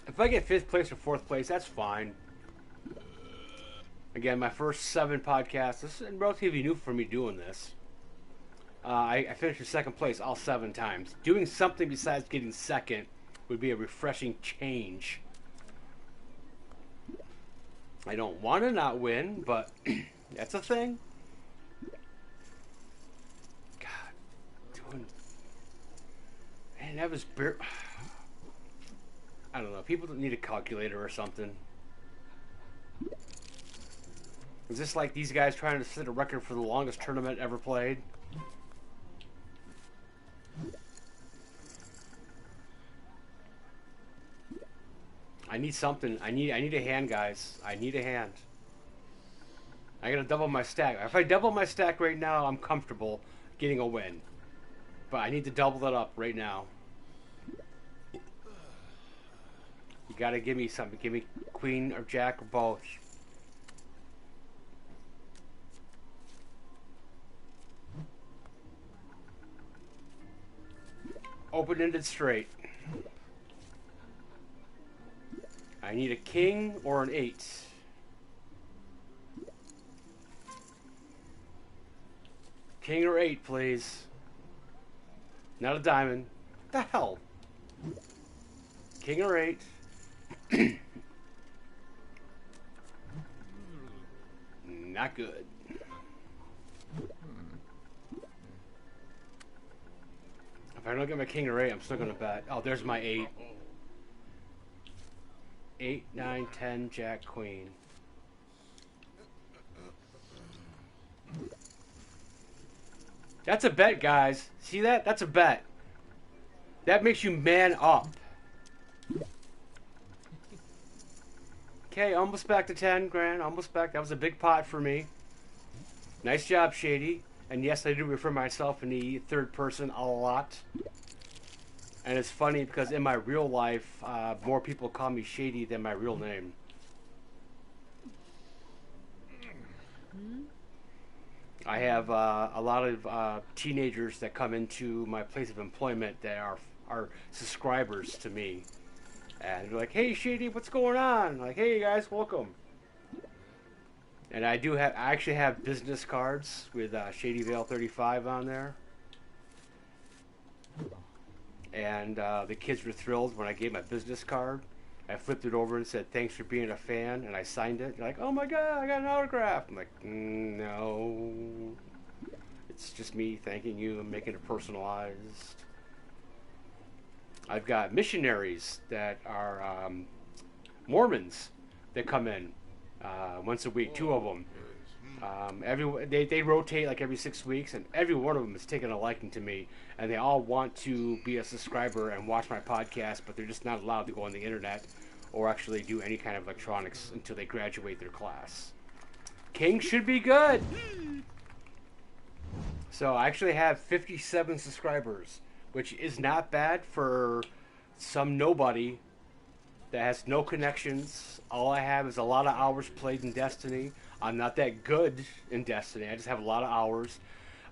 If I get 5th place or 4th place, that's fine. Again, my first 7 podcasts. This is relatively new for me doing this. I finished in 2nd place all 7 times. Doing something besides getting 2nd would be a refreshing change. I don't want to not win, but that's a thing. Man, that was I don't know. People don't need a calculator or something. Is this like these guys trying to set a record for the longest tournament ever played? I need something. I need a hand, guys. I need a hand. I gotta double my stack. If I double my stack right now, I'm comfortable getting a win. But I need to double that up right now. You gotta give me something. Give me queen or jack or both. Open-ended straight. I need a king or an 8. King or 8, please. Not a diamond. What the hell? King or 8. Not good. If I don't get my king or 8, I'm still gonna bet. Oh, there's my 8. 8, 9, 10, jack, queen. That's a bet, guys. See that? That's a bet. That makes you man up. Okay, almost back to 10 grand. Almost back. That was a big pot for me. Nice job, Shady. And yes, I do refer myself in the 3rd person a lot. And it's funny because in my real life, more people call me Shady than my real name. I have a lot of teenagers that come into my place of employment that are subscribers to me. And they're like, hey, Shady, what's going on? I'm like, hey, guys, welcome. And I actually have business cards with ShadyVale35 on there. And the kids were thrilled when I gave my business card. I flipped it over and said, thanks for being a fan, and I signed it. They're like, oh my god, I got an autograph. I'm like, no. It's just me thanking you and making it personalized. I've got missionaries that are Mormons that come in once a week, 2 of them. They rotate like every 6 weeks, and every one of them has taken a liking to me, and they all want to be a subscriber and watch my podcast, but they're just not allowed to go on the internet or actually do any kind of electronics until they graduate their class. King should be good. So I actually have 57 subscribers, which is not bad for some nobody that has no connections. All I have is a lot of hours played in Destiny. I'm not that good in Destiny. I just have a lot of hours.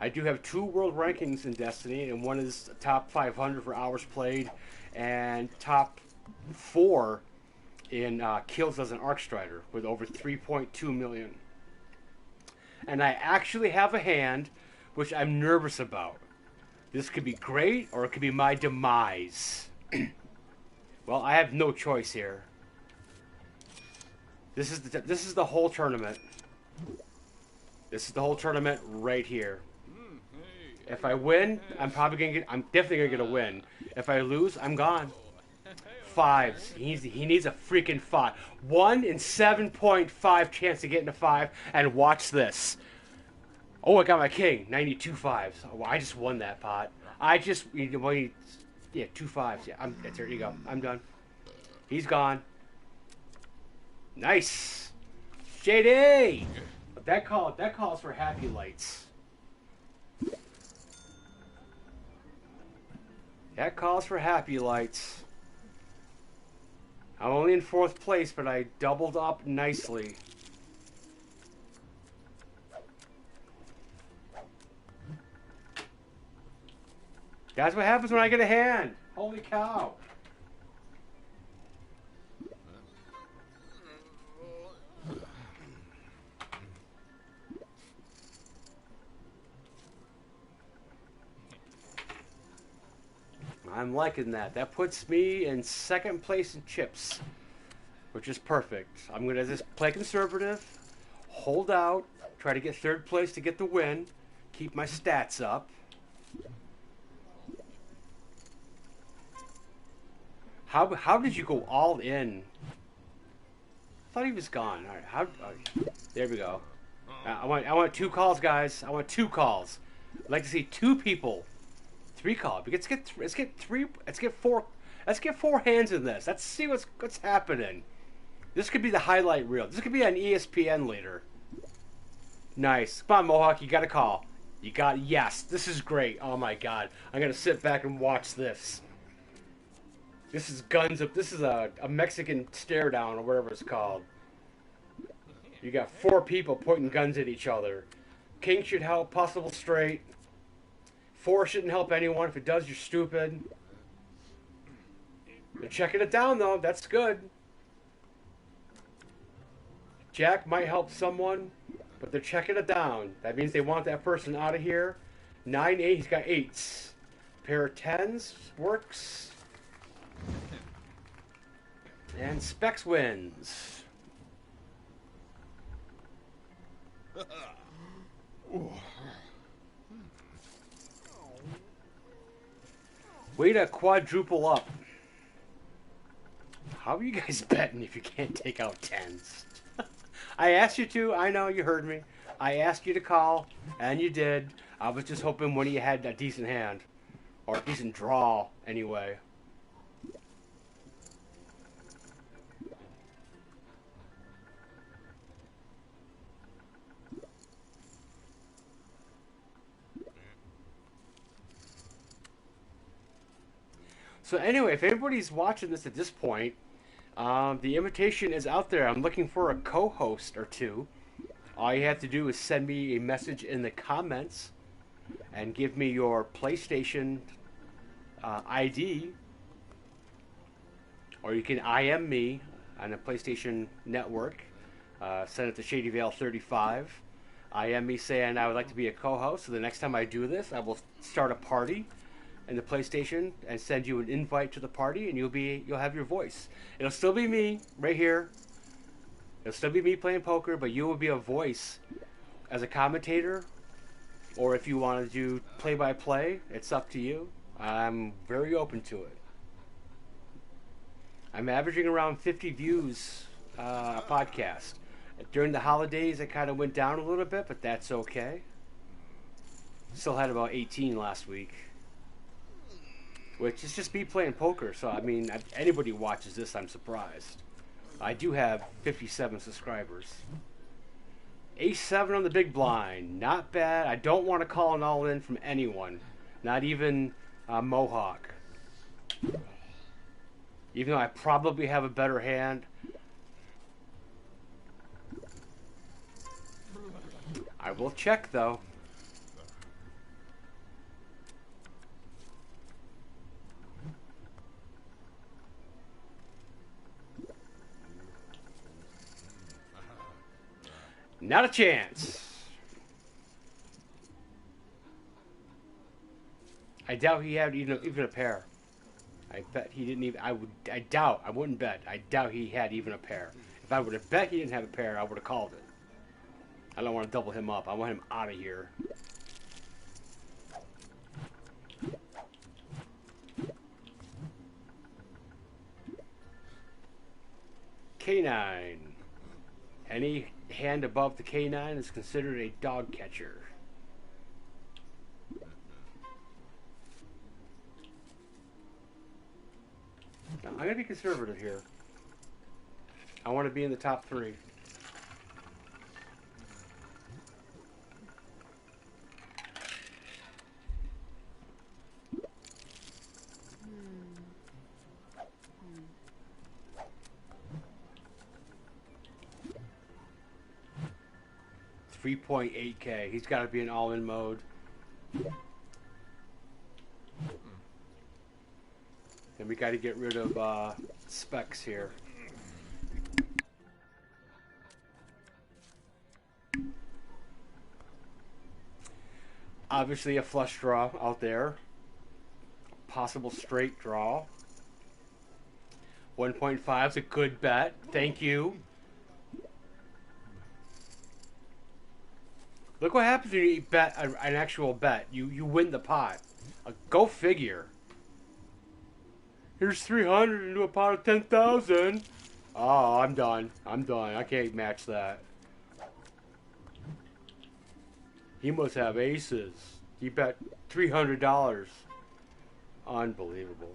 I do have 2 world rankings in Destiny, and one is top 500 for hours played, and top 4 in kills as an Arc Strider with over 3.2 million. And I actually have a hand which I'm nervous about. This could be great, or it could be my demise. Well, I have no choice here. This is the whole tournament. This is the whole tournament right here. If I win, I'm definitely gonna get a win. If I lose, I'm gone. 5s. He needs a freaking 5. 1 in 7.5 chance to get into 5. And watch this. Oh, I got my king. 92 5s. Oh, I just won that pot. Yeah, 2 5s. Yeah, there you go. I'm done. He's gone. Nice. JD! That calls for happy lights. That calls for happy lights. I'm only in 4th place, but I doubled up nicely. That's what happens when I get a hand. Holy cow. I'm liking that. That puts me in second place in chips, which is perfect. I'm going to just play conservative, hold out, try to get third place to get the win, keep my stats up. How did you go all in? I thought he was gone. All right, there we go. I want 2 calls, guys. I want 2 calls. I'd like to see 2 people. 3 calls. Let's get 3. Let's get 4. Let's get 4 hands in this. Let's see what's happening. This could be the highlight reel. This could be on ESPN later. Nice. Come on, Mohawk. You got a call. Yes. This is great. Oh my God. I'm gonna sit back and watch this. This is guns up. This is a Mexican stare down or whatever it's called. You got 4 people pointing guns at each other. King should help. Possible straight. 4 shouldn't help anyone. If it does, you're stupid. They're checking it down though. That's good. Jack might help someone, but they're checking it down. That means they want that person out of here. 9, 8. He's got 8s. Pair of 10s works. And Specs wins. Way to quadruple up. How are you guys betting if you can't take out 10s? I asked you to. I know, you heard me. I asked you to call, and you did. I was just hoping one of you had a decent hand. Or a decent draw, anyway. So anyway, if anybody's watching this at this point, the invitation is out there. I'm looking for a co-host or 2. All you have to do is send me a message in the comments and give me your PlayStation ID, or you can IM me on the PlayStation Network. Send it to ShadyVale35. IM me saying I would like to be a co-host. So the next time I do this, I will start a party in the PlayStation and send you an invite to the party, and you'll have your voice. It'll still be me right here. It'll still be me playing poker, but you will be a voice as a commentator, or if you want to do play-by-play, it's up to you. I'm very open to it. I'm averaging around 50 views a podcast. During the holidays, it kind of went down a little bit, but that's okay. Still had about 18 last week. Which is just me playing poker, so I mean, if anybody watches this, I'm surprised. I do have 57 subscribers. Ace-7 on the big blind, not bad. I don't want to call an all-in from anyone, not even Mohawk. Even though I probably have a better hand. I will check, though. Not a chance. I doubt he had even a pair. I bet he didn't even. I wouldn't bet. I doubt he had even a pair. If I would have bet he didn't have a pair, I would have called it. I don't want to double him up. I want him out of here. K9. Any hand above the K9 is considered a dog catcher. Now, I'm going to be conservative here. I want to be in the top 3. $3.8K. He's got to be in all-in mode. And we got to get rid of specs here. Obviously a flush draw out there. Possible straight draw. 1.5 is a good bet. Thank you. Look what happens when you bet an actual bet. You win the pot. Go figure. Here's 300 into a pot of 10,000. Oh, I'm done. I'm done. I can't match that. He must have aces. He bet $300. Unbelievable.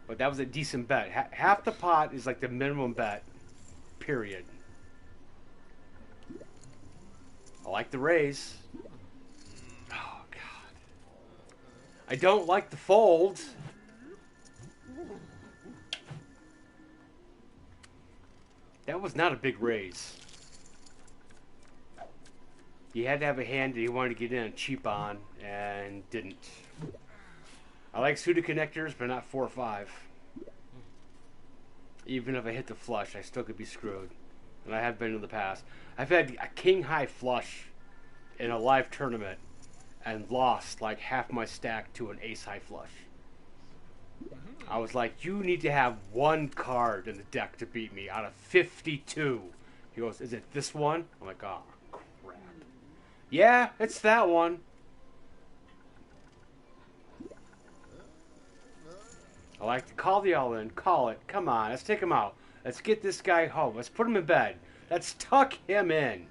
But that was a decent bet. Half the pot is like the minimum bet. Period. I like the raise. Oh, God. I don't like the fold. That was not a big raise. You had to have a hand that you wanted to get in cheap on, and didn't. I like suited connectors, but not 4 or 5. Even if I hit the flush, I still could be screwed. And I have been in the past. I've had a king high flush in a live tournament and lost like half my stack to an ace high flush. I was like, you need to have one card in the deck to beat me out of 52. He goes, is it this one? I'm like, oh, crap. Yeah, it's that one. I like to call the all in. Call it. Come on, let's take him out. Let's get this guy home. Let's put him in bed. Let's tuck him in.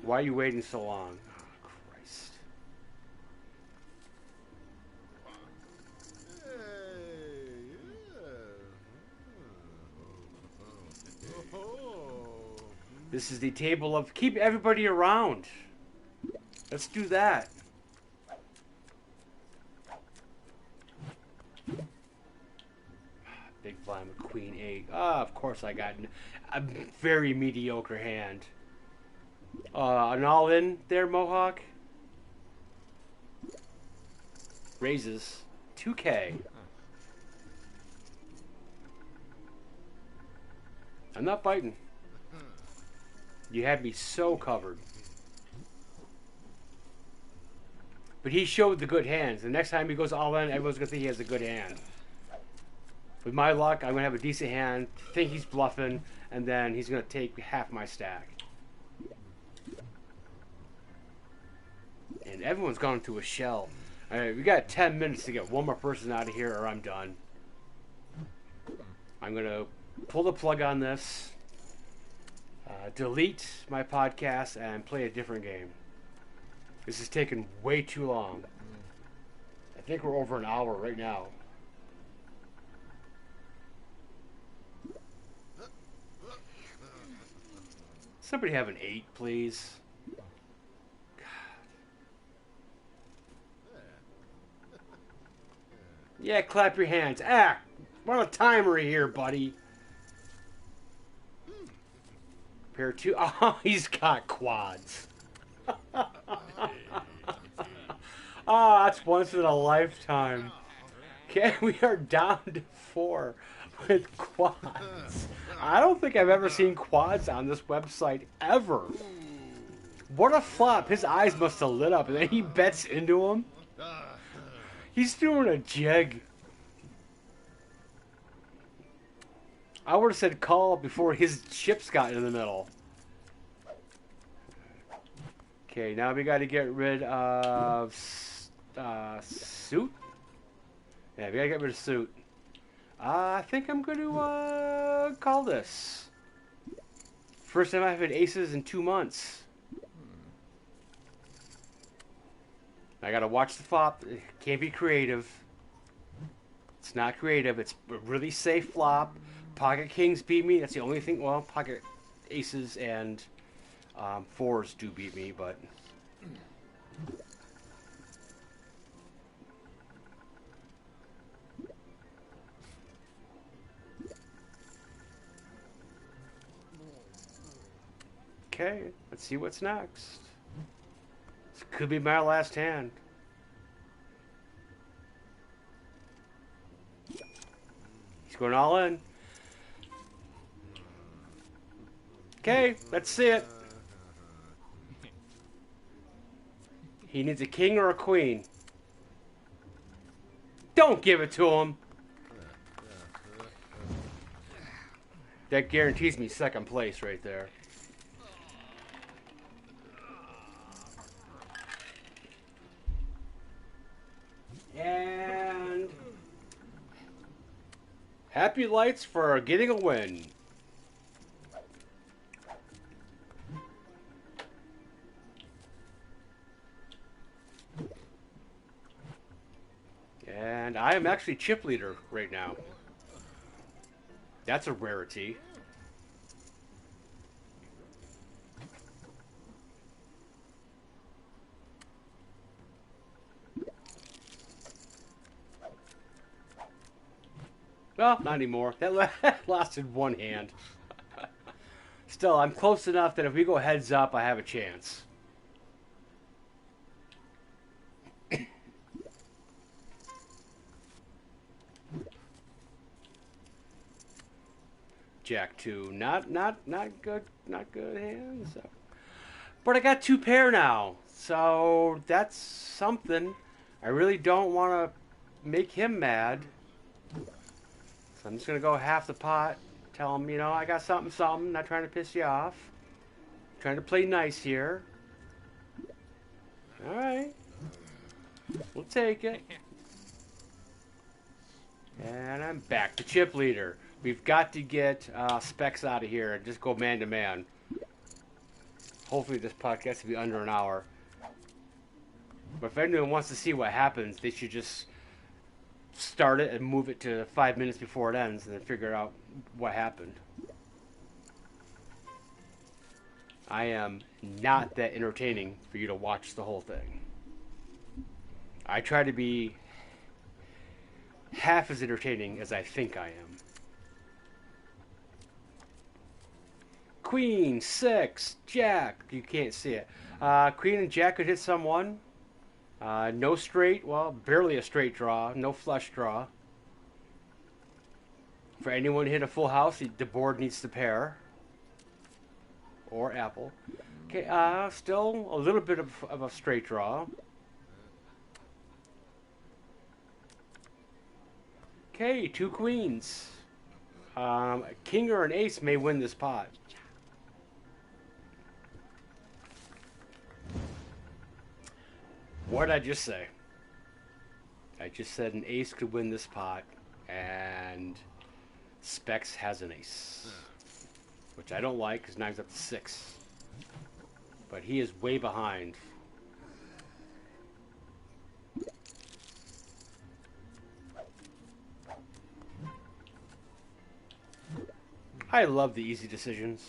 Why are you waiting so long? Oh, Christ. This is the table of keep everybody around. Let's do that. Big blind with queen 8. Ah, of course I got a very mediocre hand. An all-in there, Mohawk. Raises 2K. I'm not biting. You had me so covered. But he showed the good hands. The next time he goes all in, everyone's going to think he has a good hand. With my luck, I'm going to have a decent hand, think he's bluffing, and then he's going to take half my stack. And everyone's gone into a shell. All right, we got 10 minutes to get one more person out of here or I'm done. I'm going to pull the plug on this, delete my podcast, and play a different game. This is taking way too long. I think we're over an hour right now. Somebody have an 8, please. God. Yeah, clap your hands. Ah, we're on a timer here, buddy. Pair 2. Oh, he's got quads. Oh, that's once in a lifetime. Okay, we are down to 4 with quads. I don't think I've ever seen quads on this website ever. What a flop. His eyes must have lit up and then he bets into him. He's doing a jig. I would have said call before his chips got in the middle. Okay, now we got to get rid of suit. Yeah, we got to get rid of suit. I think I'm going to call this. First time I've had aces in 2 months. I got to watch the flop. It can't be creative. It's not creative. It's a really safe flop. Pocket kings beat me. That's the only thing. Well, pocket aces and 4s do beat me, but... Okay, let's see what's next. This could be my last hand. going all in. Okay, let's see it. He needs a king or a queen. Don't give it to him. That guarantees me second place right there. And happy lights for getting a win. And I am actually chip leader right now. That's a rarity. Well, not anymore. That lasted one hand. Still, I'm close enough that if we go heads up, I have a chance. Jack 2. Not good hands. So. But I got 2 pair now. So that's something. I really don't want to make him mad. So I'm just going to go half the pot. Tell him, you know, I got something. Not trying to piss you off. Trying to play nice here. Alright. We'll take it. And I'm back to chip leader. We've got to get Specs out of here and just go man to man. Hopefully this podcast will be under an hour. But if anyone wants to see what happens, they should just start it and move it to 5 minutes before it ends and then figure out what happened. I am not that entertaining for you to watch the whole thing. I try to be half as entertaining as I think I am. Queen, 6, Jack. You can't see it. Queen and Jack could hit someone. No straight. Well, barely a straight draw. No flush draw. For anyone to hit a full house, the board needs to pair. Or apple. Okay, still a little bit of a straight draw. Okay, 2 queens. A king or an ace may win this pot. What did I just say? I just said an ace could win this pot, and Specs has an ace. Which I don't like, because now he's up to 6. But he is way behind. I love the easy decisions.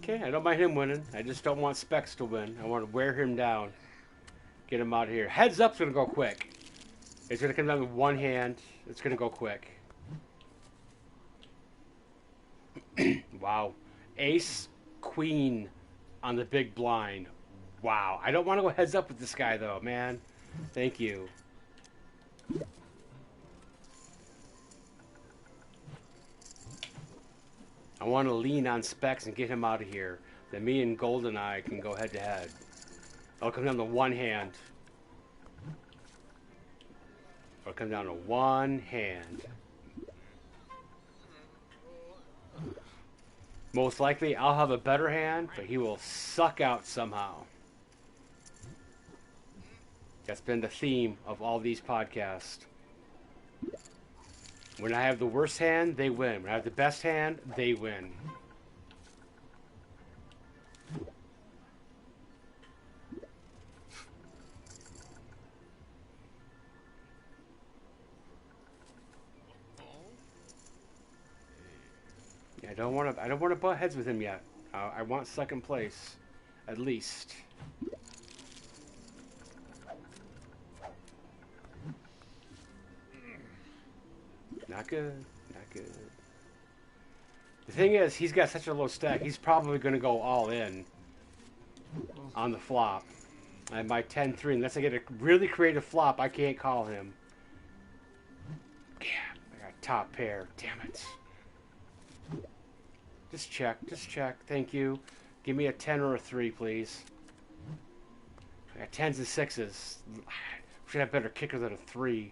Okay, I don't mind him winning. I just don't want Specs to win. I want to wear him down. Get him out of here. Heads up's going to go quick. It's going to come down to one hand. It's going to go quick. Wow. Ace, queen on the big blind. Wow. I don't want to go heads up with this guy, though, man. Thank you. I want to lean on Specs and get him out of here. Then me and GoldenEye can go head to head. It'll come down to one hand. It'll come down to one hand. Most likely I'll have a better hand, but he will suck out somehow. That's been the theme of all these podcasts. When I have the worst hand, they win. When I have the best hand, they win. I don't want to butt heads with him yet. I want second place, at least. Not good. Not good. The thing is, he's got such a low stack. He's probably going to go all in on the flop. And my 10-3, unless I get a really creative flop, I can't call him. Yeah, I got top pair. Damn it. Just check. Just check. Thank you. Give me a 10 or a 3, please. I got 10s and 6s. Should have better kicker than a 3.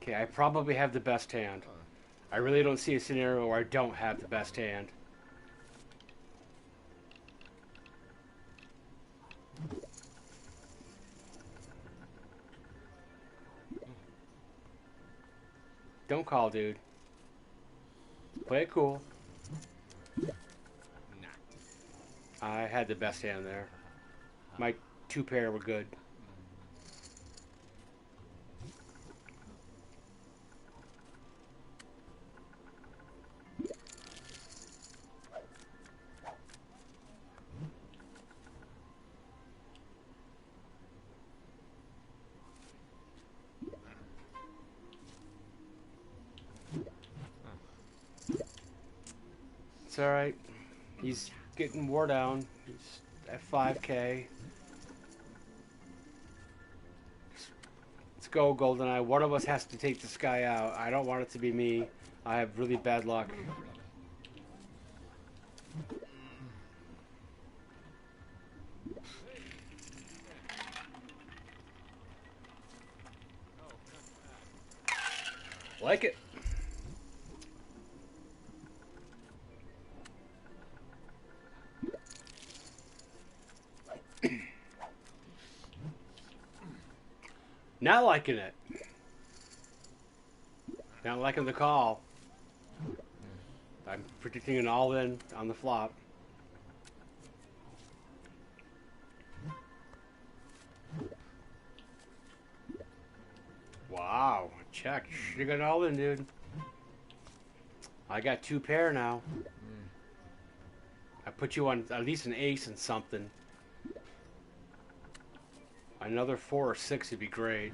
Okay, I probably have the best hand. I really don't see a scenario where I don't have the best hand. Don't call, dude. Play it cool. I had the best hand there. My 2 pair were good. It's alright. He's getting wore down. He's at 5K. Let's go, GoldenEye. One of us has to take this guy out. I don't want it to be me. I have really bad luck. Like it. Not liking it. Not liking the call. I'm predicting an all-in on the flop. Wow, check. Should've got an all-in, dude. I got 2 pair now. I put you on at least an ace and something. Another 4 or 6 would be great.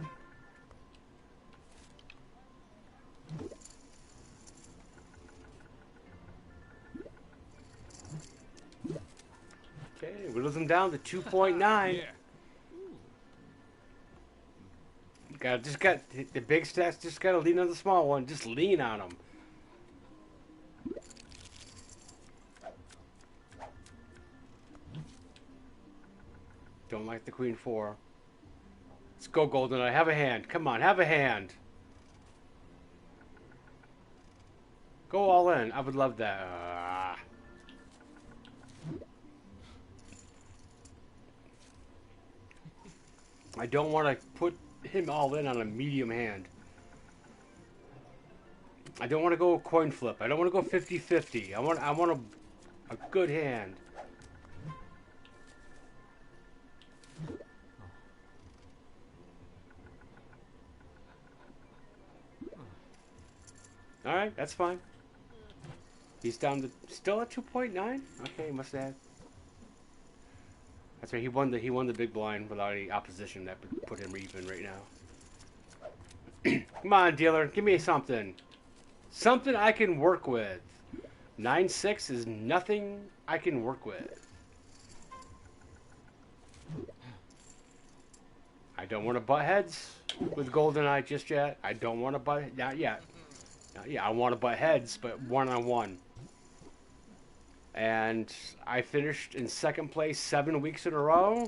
Okay, whittles them down to 2.9. Yeah. Just got the big stats. Just gotta lean on the small one. Just lean on them. Don't like the queen 4. Let's go, GoldenEye. Have a hand. Come on, have a hand. Go all in. I would love that. I don't want to put him all in on a medium hand. I don't want to go coin flip. I don't want to go 50-50. I want a good hand. Alright, that's fine. He's down to still at 2.9? Okay, must have. That's right, he won the big blind without any opposition that would put him even right now. Come on, dealer, give me something. Something I can work with. 9-6 is nothing I can work with. I don't want to butt heads with GoldenEye just yet. I don't want to butt, not yet. Yeah, I want to butt heads, but one-on-one. And I finished in second place 7 weeks in a row.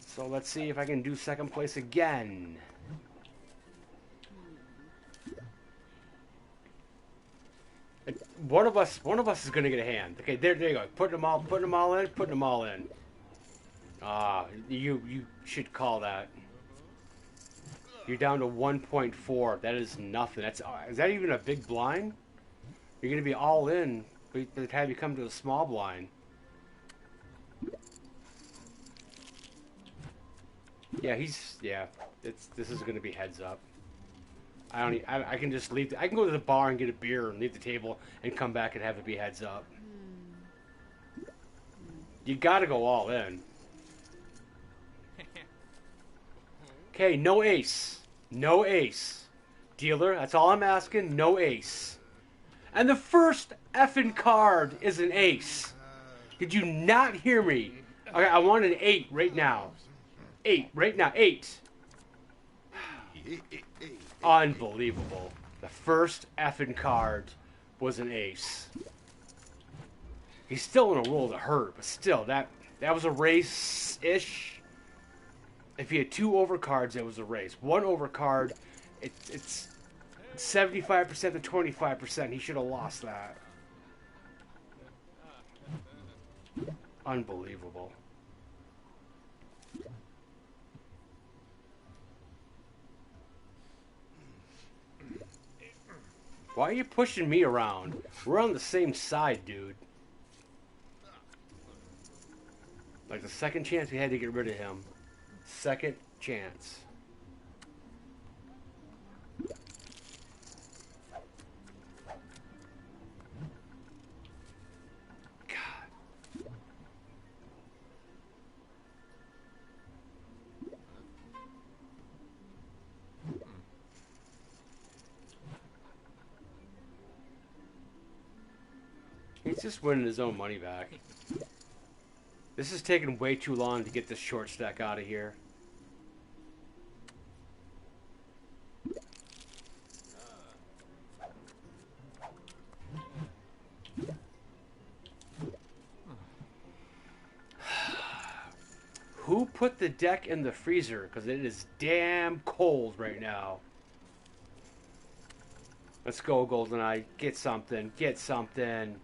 So let's see if I can do second place again. One of us is gonna get a hand. Okay, there you go. Putting them all in. You should call that. You're down to 1.4. That is nothing. Is that even a big blind? You're gonna be all in by the time you come to a small blind. Yeah, this is gonna be heads up. I can just leave. I can go to the bar and get a beer and leave the table and come back and have it be heads up. You gotta go all in. Okay, no ace. No ace. Dealer, that's all I'm asking. No ace. And the first effing card is an ace. Did you not hear me? Okay, I want an 8 right now. 8 right now. 8. Unbelievable. The first effing card was an ace. He's still in a roll to hurt, but still, that was a race-ish. If he had 2 overcards, it was a race. 1 overcard, it's 75% to 25%. He should have lost that. Unbelievable. Why are you pushing me around? We're on the same side, dude. Like the second chance, we had to get rid of him. Second chance. God. He's just winning his own money back. This is taking way too long to get this short stack out of here. Who put the deck in the freezer? Because it is damn cold right now. Let's go, GoldenEye. Get something. Get something.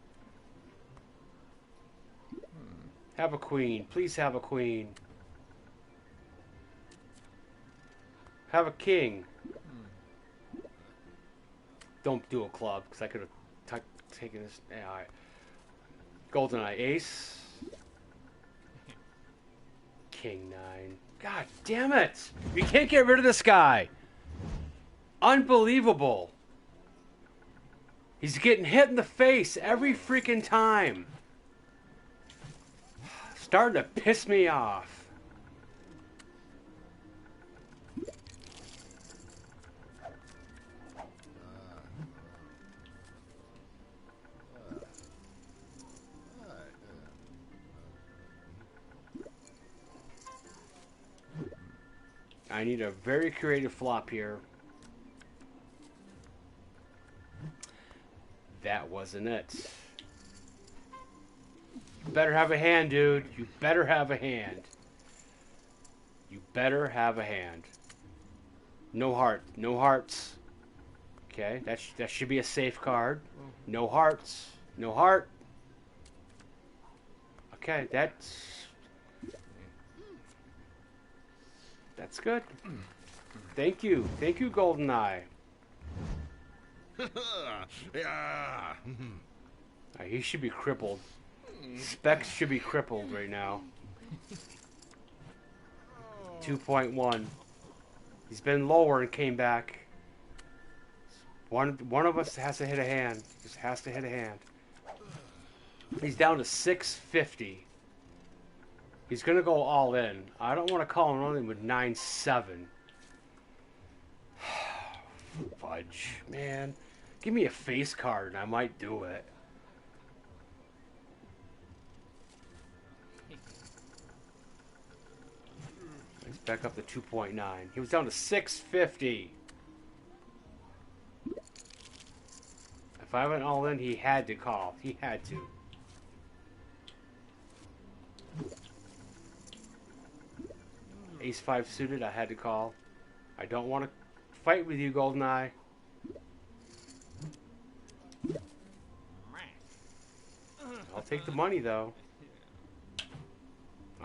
Have a queen. Please have a queen. Have a king. Don't do a club, because I could have taken this. Yeah, all right. GoldenEye. Ace. King 9. God damn it! We can't get rid of this guy. Unbelievable. He's getting hit in the face every freaking time. Starting to piss me off. I need a very creative flop here. That wasn't it. You better have a hand, dude. You better have a hand. You better have a hand. No heart. No hearts. Okay, that should be a safe card. No hearts. No heart. Okay, that's good. Thank you. Thank you, GoldenEye. He should be crippled. Specs should be crippled right now. 2.1. He's been lower and came back. One of us has to hit a hand. Just has to hit a hand. He's down to 650. He's going to go all in. I don't want to call him only with 9-7. Fudge, man. Give me a face card and I might do it. He's back up to 2.9. He was down to 650. If I went all in, he had to call. He had to. Ace-5 suited, I had to call. I don't want to fight with you, GoldenEye. I'll take the money, though.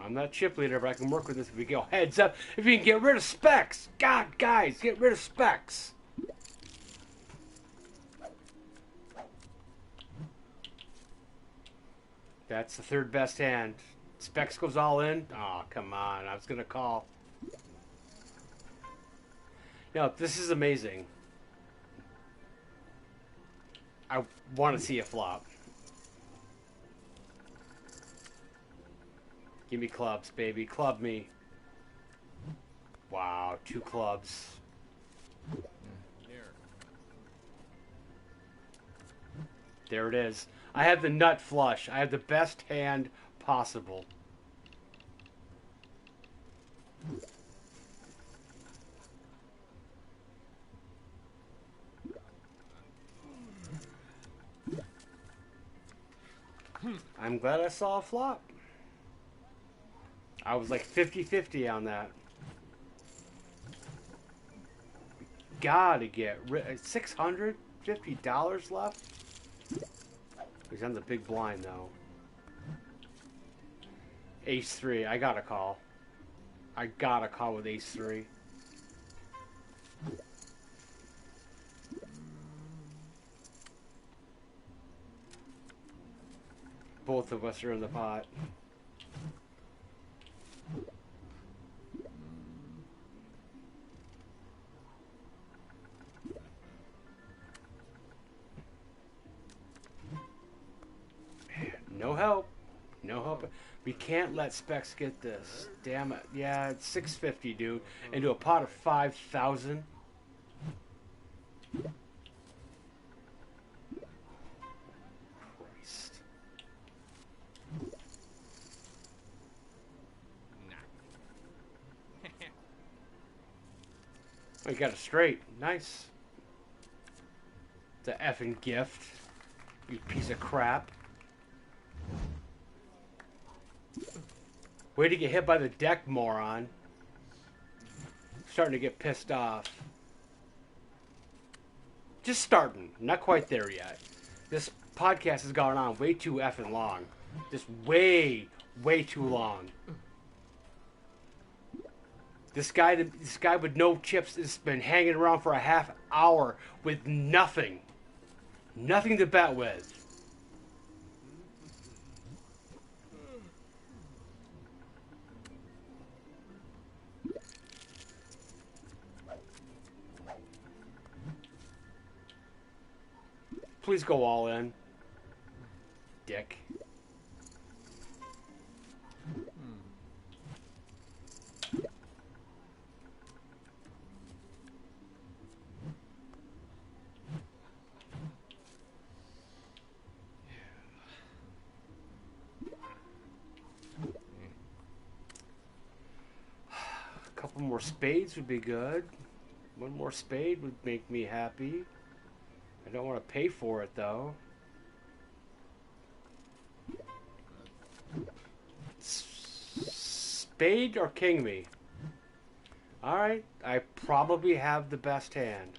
I'm not chip leader, but I can work with this if we go heads up. If you can get rid of Specs. God, guys, get rid of Specs. That's the third best hand. Specs goes all in. Oh, come on. I was going to call. No, this is amazing. I want to see a flop. Give me clubs, baby. Club me. Wow, 2 clubs. There it is. I have the nut flush. I have the best hand possible. I'm glad I saw a flop. I was like 50-50 on that. Gotta get $650 left. He's on the big blind though. Ace 3. I gotta call. I gotta call with Ace 3. Both of us are in the pot. No help. No help. We can't let Specs get this. Damn it. Yeah, it's 650, dude. Into a pot of 5,000. Christ. We got it straight. Nice. It's an effing gift. You piece of crap. Way to get hit by the deck, moron. Starting to get pissed off. Just starting. Not quite there yet. This podcast has gone on way too effing long. Just way too long. This guy with no chips has been hanging around for a half hour with nothing. Nothing to bet with. Please go all in. Dick. A couple more spades would be good. One more spade would make me happy. I don't want to pay for it, though. Spade or king me? Alright, I probably have the best hand.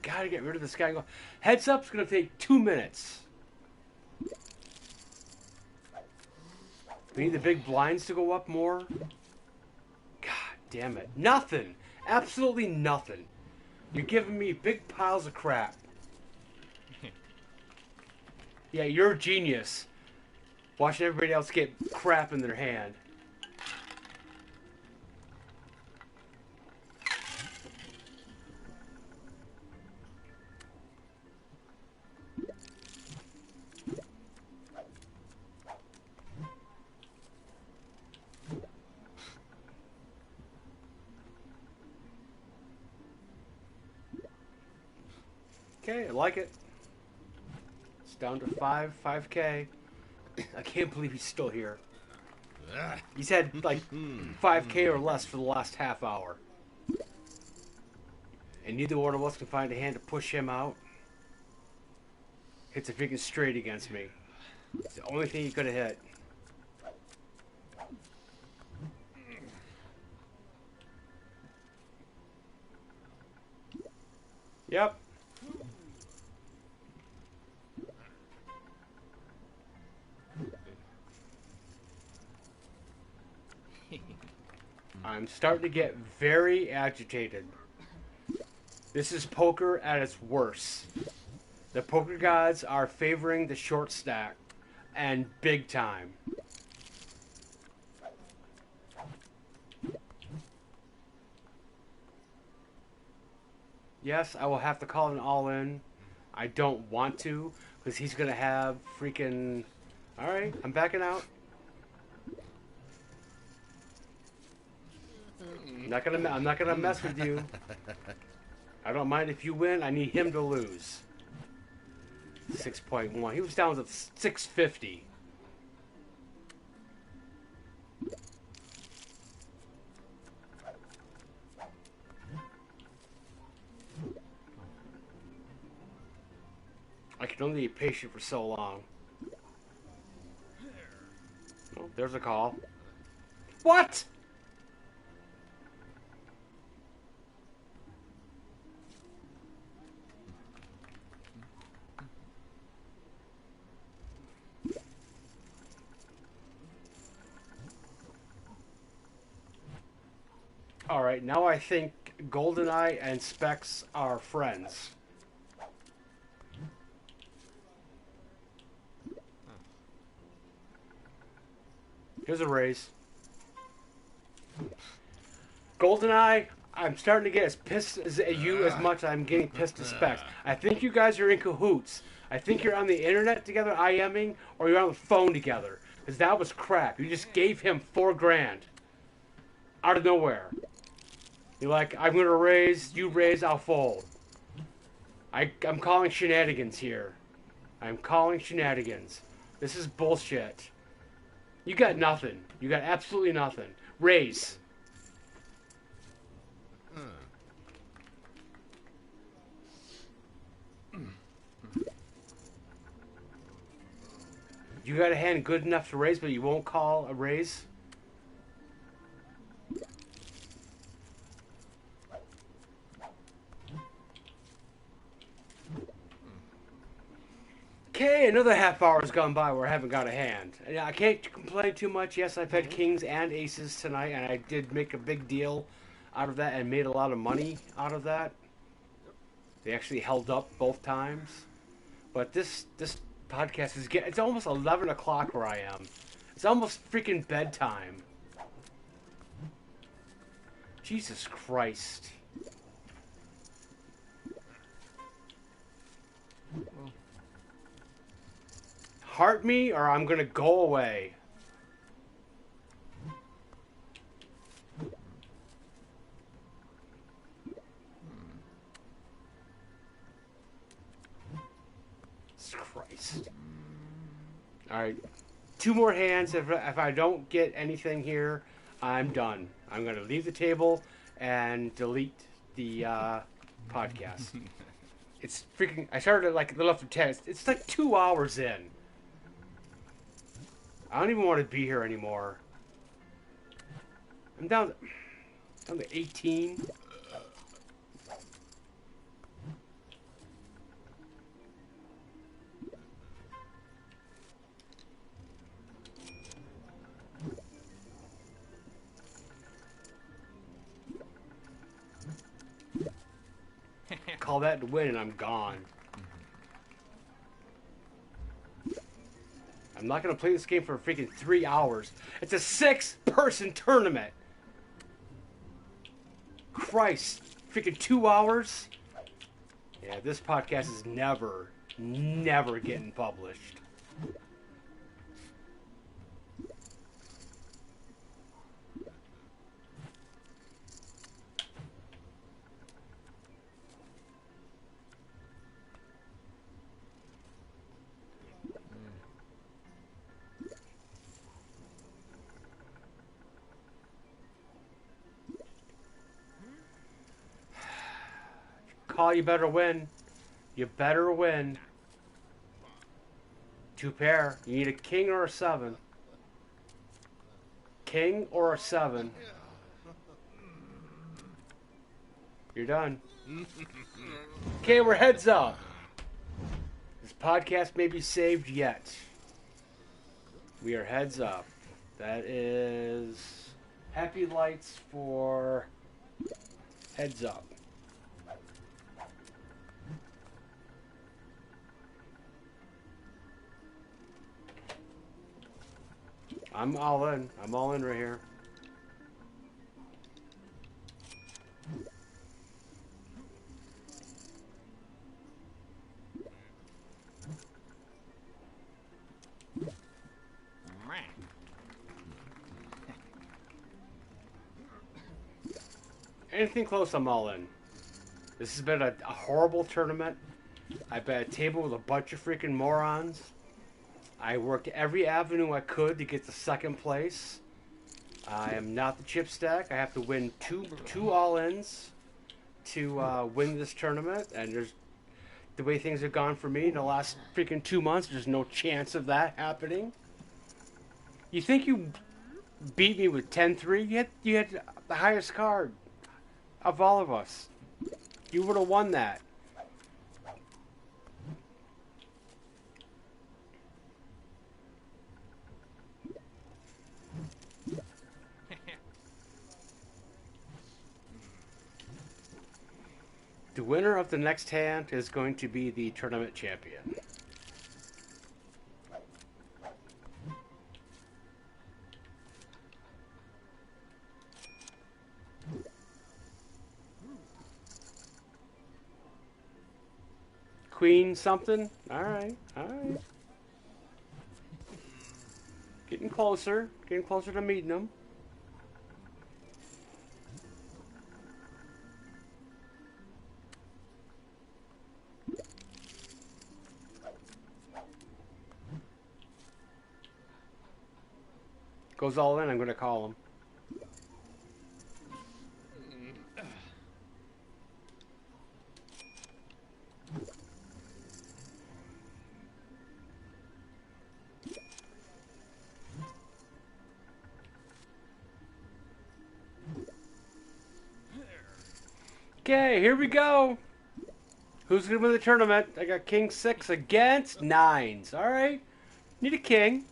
Gotta get rid of this guy. Heads up's gonna take 2 minutes. We need the big blinds to go up more. God damn it. Nothing. Absolutely nothing. You're giving me big piles of crap. Yeah, you're a genius. Watching everybody else get crap in their hand. Okay, I like it. It's down to 5K. I can't believe he's still here. He's had like 5K or less for the last half hour. And neither one of us can find a hand to push him out. Hits a freaking straight against me. It's the only thing he could have hit. Yep. I'm starting to get very agitated. This is poker at its worst. The poker gods are favoring the short stack, and big time. Yes, I will have to call an all-in. I don't want to, because he's going to have freaking All right, I'm backing out. I'm not gonna mess with you. I don't mind if you win. I need him to lose. 6.1. He was down to 650. I can only be patient for so long. Oh, there's a call. What? Alright, now I think GoldenEye and Specs are friends. Here's a raise. GoldenEye, I'm starting to get as pissed as you as much as I'm getting pissed at Specs. I think you guys are in cahoots. I think you're on the internet together, IMing, or you're on the phone together. Because that was crap. You just gave him $4,000. Out of nowhere. You're like, I'm going to raise, you raise, I'll fold. I'm calling shenanigans here. I'm calling shenanigans. This is bullshit. You got nothing. You got absolutely nothing. Raise. You got a hand good enough to raise, but you won't call a raise? Okay, another half hour has gone by where I haven't got a hand. And I can't complain too much. Yes, I've had kings and aces tonight, and I did make a big deal out of that and made a lot of money out of that. They actually held up both times. But this podcast is it's almost 11 o'clock where I am. It's almost freaking bedtime. Jesus Christ. Heart me or I'm gonna go away. Christ. Alright. 2 more hands. If I don't get anything here, I'm done. I'm gonna leave the table and delete the podcast. It's freaking... I started at like a little after 10. It's like 2 hours in. I don't even want to be here anymore. I'm down to 18. Call that to win and I'm gone. I'm not going to play this game for freaking 3 hours. It's a 6-person tournament. Christ. Freaking 2 hours? Yeah, this podcast is never getting published. Call, you better win. You better win. 2 pair. You need a king or a 7. King or a 7. You're done. Okay, we're heads up. This podcast may be saved yet. We are heads up. That is happy lights for heads up. I'm all in. I'm all in right here. Anything close, I'm all in. This has been a horrible tournament. I've been at a table with a bunch of freaking morons. I worked every avenue I could to get to second place. I am not the chip stack. I have to win two all-ins to win this tournament. And there's the way things have gone for me in the last freaking 2 months. There's no chance of that happening. You think you beat me with 10-3? You had the highest card of all of us. You would have won that. The winner of the next hand is going to be the tournament champion. Queen something? Alright, alright. Getting closer to meeting them. Goes all in, I'm going to call him. Okay, here we go. Who's going to win the tournament? I got King 6 against 9s. Alright. Need a king.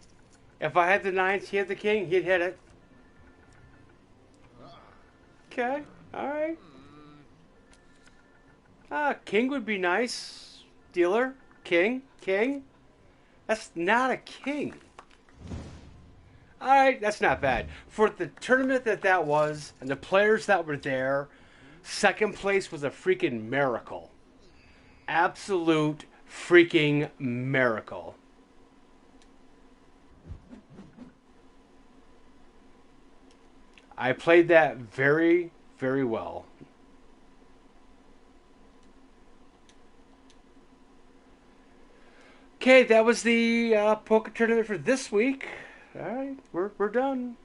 If I had the 9s, he had the king, he'd hit it. Okay, alright. King would be nice. Dealer, king. That's not a king. Alright, that's not bad. For the tournament that was, and the players that were there, second place was a freaking miracle. Absolute freaking miracle. I played that very, very well. Okay, that was the poker tournament for this week. All right, we're done.